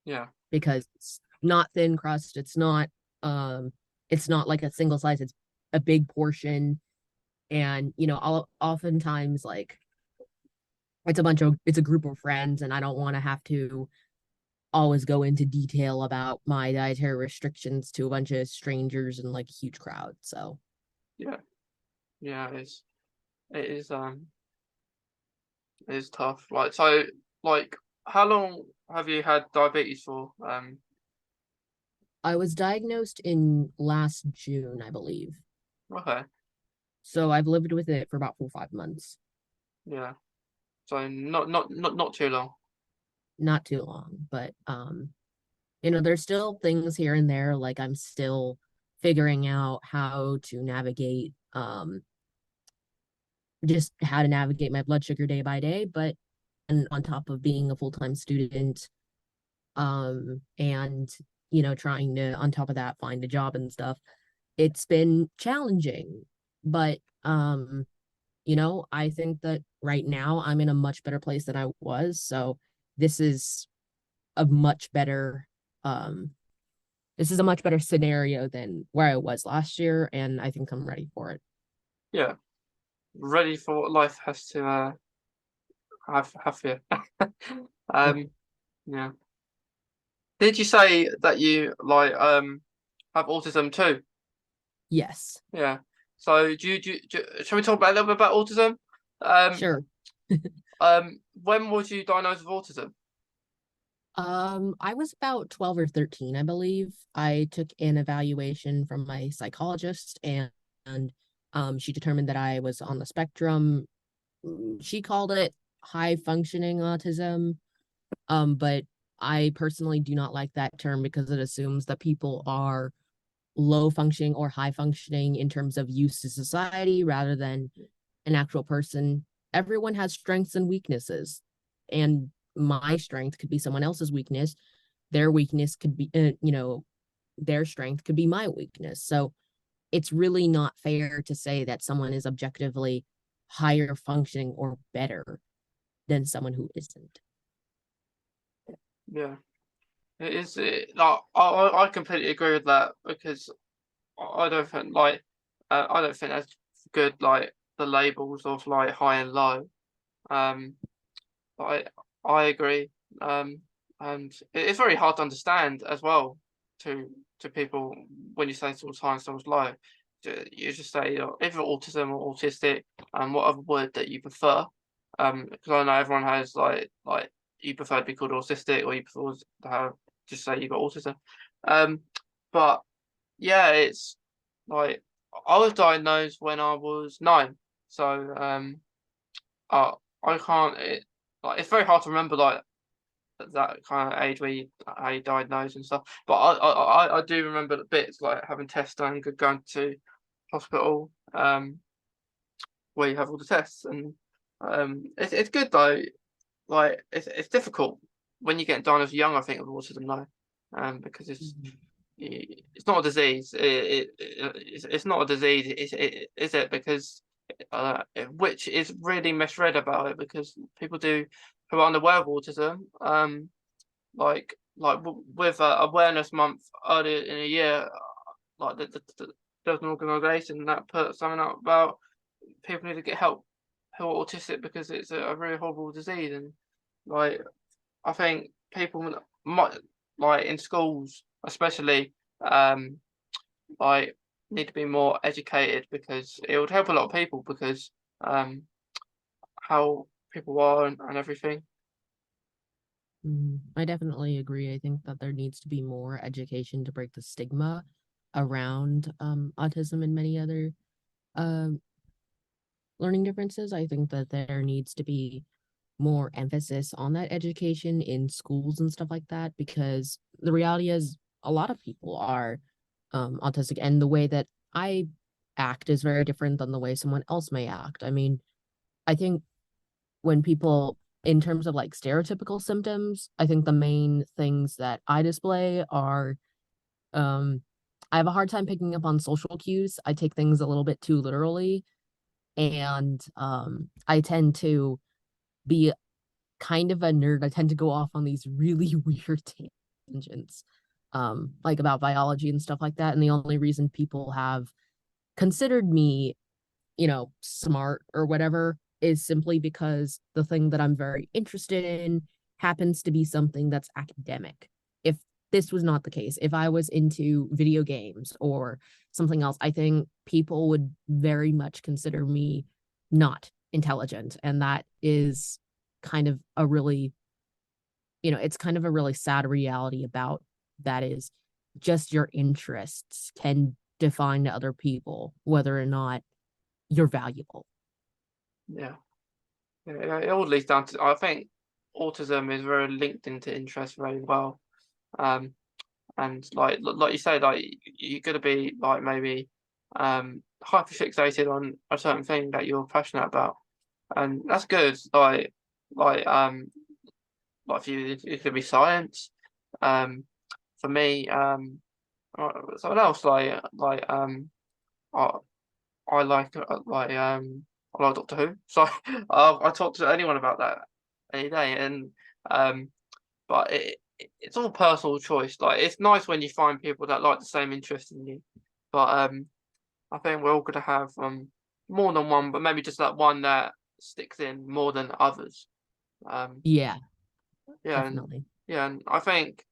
Yeah, because it's not thin crust. It's not like a single slice, it's a big portion. And I'll oftentimes like it's a group of friends and I don't want to have to always go into detail about my dietary restrictions to a bunch of strangers and like a huge crowd. So yeah, yeah. It is it is tough. Like so, like how long have you had diabetes for? I was diagnosed in last June, I believe. Okay, So I've lived with it for about 4 or 5 months. yeah. So not too long. Not too long, but there's still things here and there, like I'm still figuring out how to navigate just how to navigate my blood sugar day by day, but and on top of being a full-time student, and trying to on top of that find a job and stuff, it's been challenging. But I think that right now I'm in a much better place than I was. So this is a much better um this is a much better scenario than where I was last year, and I think I'm ready for it. Yeah, ready for what life has to have you. um, yeah. Did you say that you like have autism too? Yes, Yeah. So shall we talk about a little bit about autism? Um, sure. when was you diagnosed with autism? I was about 12 or 13, I believe. I took an evaluation from my psychologist, and she determined that I was on the spectrum. She called it high functioning autism. But I personally do not like that term because it assumes that people are low functioning or high functioning in terms of use to society rather than an actual person. Everyone has strengths and weaknesses, and my strength could be someone else's weakness. Their weakness could be, their strength could be my weakness. So it's really not fair to say that someone is objectively higher functioning or better than someone who isn't. Yeah, it is. Like I completely agree with that because I don't think I don't think that's good. Like the labels of like high and low. Um, but I agree. Um, and it's very hard to understand as well to people when you say someone's high and someone's low. You just say either autism or autistic, and whatever word that you prefer. Because I know everyone has like you prefer to be called autistic or you prefer to have just say you got autism. Um, but yeah, it's like I was diagnosed when I was 9, so uh, I can't. Like it's very hard to remember like that kind of age where how you diagnose and stuff. But I do remember the bits like having tests done, going to hospital, where you have all the tests, and It's good though. Like it's difficult when you get diagnosed young, I think, with autism though, because it's not a disease. It's not a disease. Is it? Because which is really misread about it, because people who are unaware of autism, with awareness month earlier in a year, like there was an organisation that put something up about people need to get help who are autistic because it's a really horrible disease. And like I think people might, like in schools especially, um like need to be more educated, because it would help a lot of people, because how people are and everything. I definitely agree. I think that there needs to be more education to break the stigma around autism and many other um learning differences. I think that there needs to be more emphasis on that education in schools and stuff like that, because the reality is a lot of people are autistic, and the way that I act is very different than the way someone else may act. I mean, I think when people, in terms of like stereotypical symptoms, I think the main things that I display are um I have a hard time picking up on social cues. I take things a little bit too literally, and I tend to be kind of a nerd. I tend to go off on these really weird tangents, like about biology and stuff like that. And the only reason people have considered me, smart or whatever, is simply because the thing that I'm very interested in happens to be something that's academic. If this was not the case, if I was into video games or something else, I think people would very much consider me not intelligent. And that is kind of a really, it's kind of a really sad reality about that, is just your interests can define to other people whether or not you're valuable. Yeah, it all leads down to, I think autism is very linked into interest very well. Um, and like you say, like you're gonna be like maybe hyper fixated on a certain thing that you're passionate about, and that's good. Like um like for you, it could be science. Um, for me, someone else I I I like Doctor Who, so I talk to anyone about that any day, and um, but it's all personal choice. Like it's nice when you find people that like the same interest in you, but I think we're all gonna have more than one, but maybe just that one that sticks in more than others. Um, Yeah, yeah, and definitely. yeah, and I think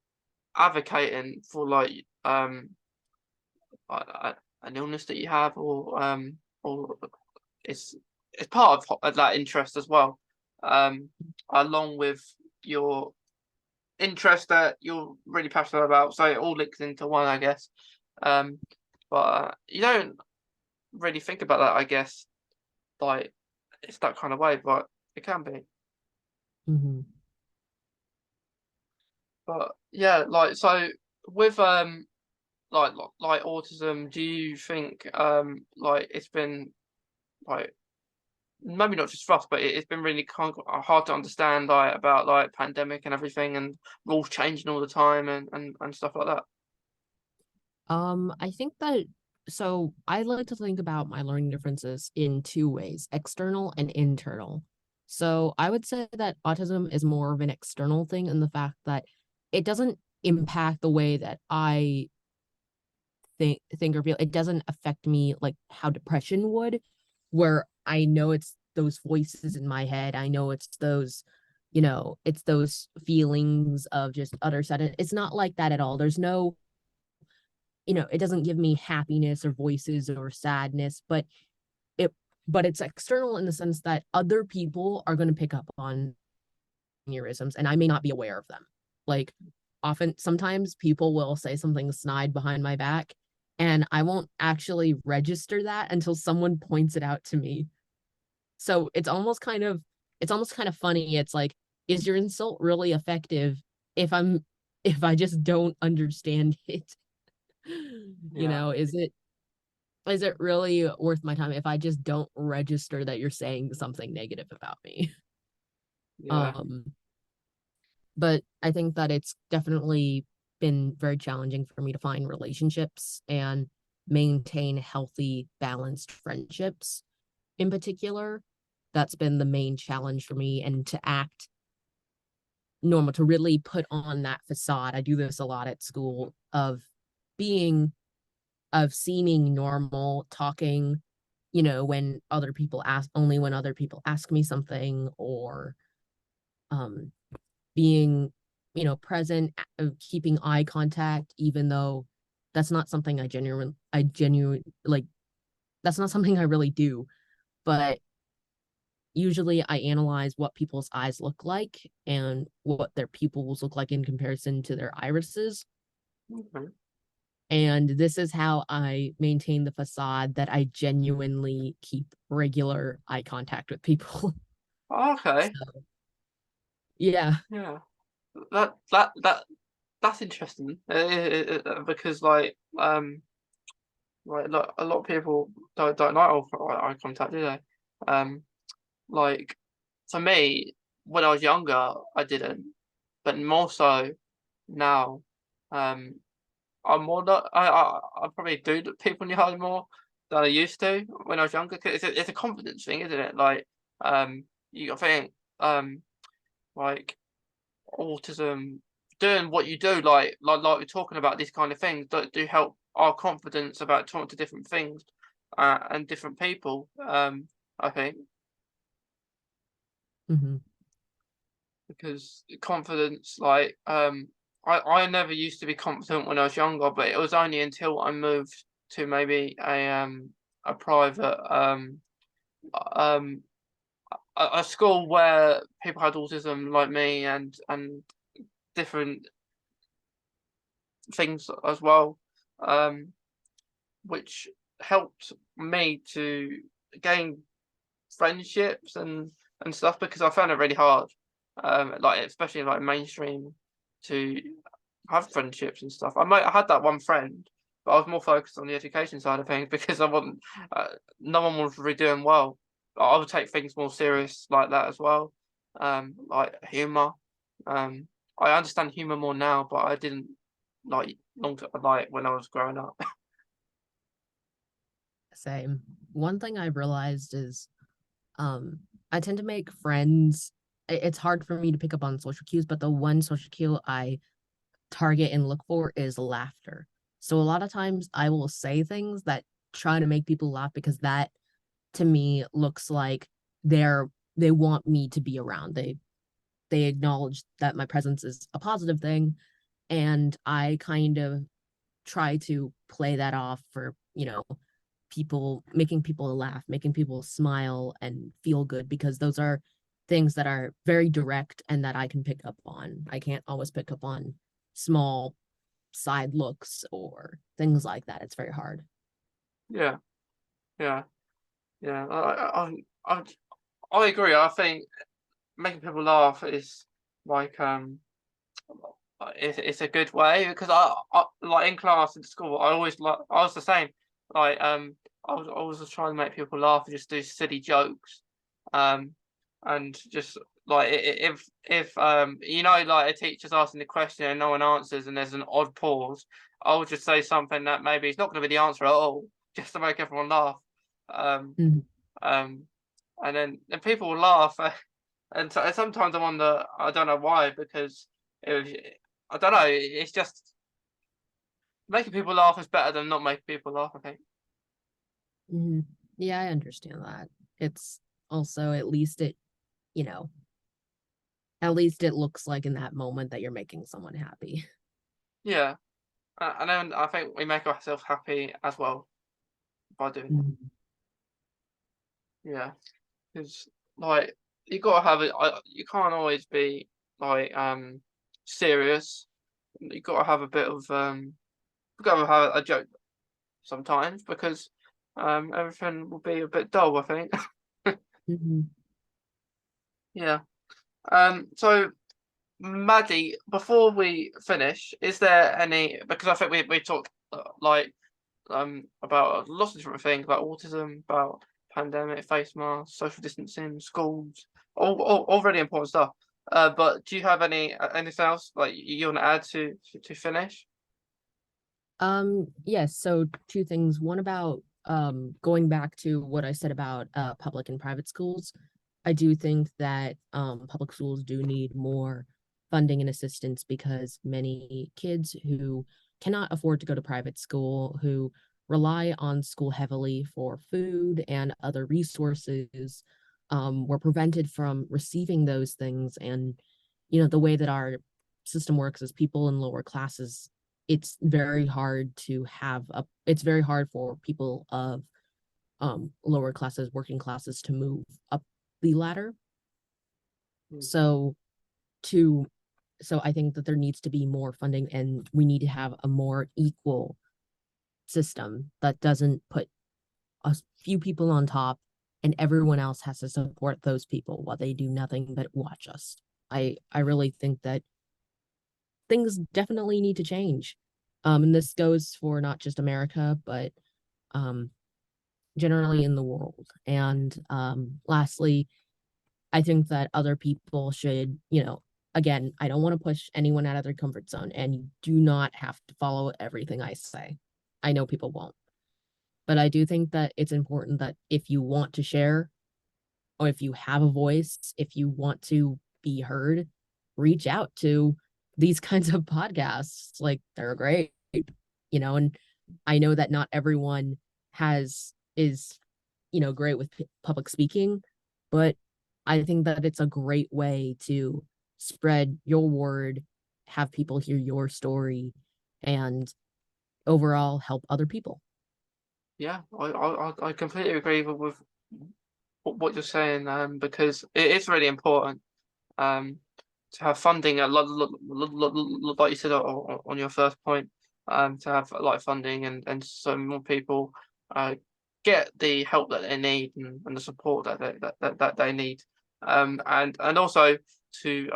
advocating for an illness that you have, or it's it's part of that interest as well, along with your interest that you're really passionate about. So it all links into one, I guess. Um, but you don't really think about that, I guess. Like it's that kind of way, but it can be. Hmm. But yeah, like so with like autism, do you think like it's been like maybe not just for us, but it's been really hard to understand, like about like pandemic and everything, and rules changing all the time, and stuff like that. I think that, so I like to think about my learning differences in two ways: external and internal. So I would say that autism is more of an external thing in the fact that it doesn't impact the way that I think or feel. It doesn't affect me like how depression would, where I know it's those voices in my head. I know it's those, it's those feelings of just utter sadness. It's not like that at all. There's no, it doesn't give me happiness or voices or sadness, it but it's external in the sense that other people are going to pick up on mannerisms and I may not be aware of them. Like sometimes people will say something snide behind my back and I won't actually register that until someone points it out to me. So it's almost kind of funny. It's like, is your insult really effective if I just don't understand it? Yeah, Is it is it really worth my time if I just don't register that you're saying something negative about me? Yeah. Um, but I think that it's definitely been very challenging for me to find relationships and maintain healthy, balanced friendships in particular. That's been the main challenge for me, and to act normal, to really put on that facade. I do this a lot at school of being, of seeming normal, talking, when other people ask, only when other people ask me something, or um being, present, keeping eye contact, even though that's not something I genuinely like, that's not something I really do. But usually I analyze what people's eyes look like and what their pupils look like in comparison to their irises. Okay. And this is how I maintain the facade that I genuinely keep regular eye contact with people. Okay. So, yeah. Yeah. That that's interesting. Because like a lot of people don't like eye contact, do they? Like for me, when I was younger, I didn't, but more so now. Um, I'm more not. I probably do look people in the eye more than I used to when I was younger. 'Cause it's a confidence thing, isn't it? Like you I think like autism, doing what you do, like we're talking about these kind of things, do help our confidence about talking to different things and different people. I think Hmm. because confidence, I never used to be confident when I was younger, but it was only until I moved to maybe a private um a school where people had autism like me and different things as well, um, which helped me to gain friendships and stuff because I found it really hard, like especially like mainstream, to have friendships and stuff. I had that one friend, but I was more focused on the education side of things because I wasn't, no one was really doing well. I would take things more serious like that as well, like humor. Um, I understand humor more now, but I didn't like when I was growing up. Same. One thing I've realized is um I tend to make friends. It's hard for me to pick up on social cues, but the one social cue I target and look for is laughter. So a lot of times I will say things that try to make people laugh because that to me looks like they're they want me to be around. They acknowledge that my presence is a positive thing, and I kind of try to play that off for, people, making people laugh, making people smile and feel good, because those are things that are very direct and that I can pick up on. I can't always pick up on small side looks or things like that. It's very hard. Yeah, yeah, yeah. I agree. I think making people laugh is like it's a good way because I like in class in school I was the same, like I was always just trying to make people laugh and just do silly jokes, um and just like if like a teacher's asking the question and no one answers and there's an odd pause, I would just say something that maybe it's not going to be the answer at all, just to make everyone laugh. um Mhm. um and then people will laugh. And sometimes I wonder, I don't know why, because it was, I don't know, it's just making people laugh is better than not making people laugh, I think. Mhm. Yeah, I understand that. It's also, at least you know, at least it looks like in that moment that you're making someone happy. Yeah, and then I think we make ourselves happy as well by doing that. Mhm. Yeah, because like you gotta have it. You can't always be like serious. You gotta have a bit of you gotta have a joke sometimes because everything will be a bit dull, I think. Mhm. Yeah. So Maddie, before we finish, is there any, because I think we talked like about lots of different things, about autism, about pandemic, face masks, social distancing, schools, all really important stuff. But do you have anything else like you want to add to finish? Yes, so two things. One about going back to what I said about public and private schools. I do think that public schools do need more funding and assistance because many kids who cannot afford to go to private school, who rely on school heavily for food and other resources, were prevented from receiving those things. And, the way that our system works is people in lower classes, it's very hard it's very hard for people of lower classes, working classes to move up the ladder. Mm. So I think that there needs to be more funding, and we need to have a more equal system that doesn't put a few people on top and everyone else has to support those people while they do nothing but watch us. I really think that things definitely need to change. And this goes for not just America, but um, generally in the world. And lastly, I think that other people should, again, I don't want to push anyone out of their comfort zone, and you do not have to follow everything I say. I know people won't. But I do think that it's important that if you want to share, or if you have a voice, if you want to be heard, reach out to these kinds of podcasts. Like, they're great, and I know that not everyone is great with public speaking, but I think that it's a great way to spread your word, have people hear your story, and overall help other people. Yeah, I completely agree with what you're saying, because it is really important um to have funding, like you said on your first point, to have like funding and so more people get the help that they need and the support that they need, and also to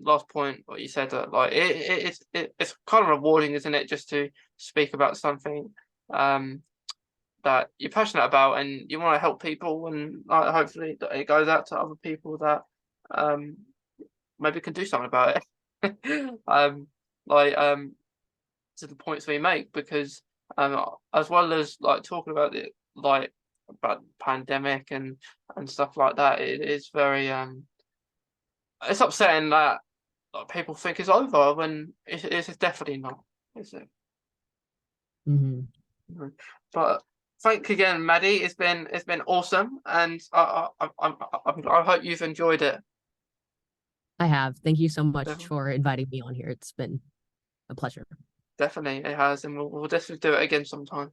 last point what you said, that like it's kind of rewarding, isn't it, just to speak about something that you're passionate about and you want to help people, and hopefully that it goes out to other people that um maybe can do something about it. Like to the points we make, because as well as like talking about it, like about pandemic and stuff like that, it is very it's upsetting that like, people think it's over when it's definitely not, is it? Mm-hmm. Mhm. But thank you again, Maddie. It's been awesome, and I hope you've enjoyed it. I have. Thank you so much Definitely, for inviting me on here. It's been a pleasure. definitely it has, and we'll definitely do it again sometime.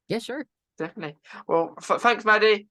Yeah, sure. Definitely. Well, thanks, Maddie.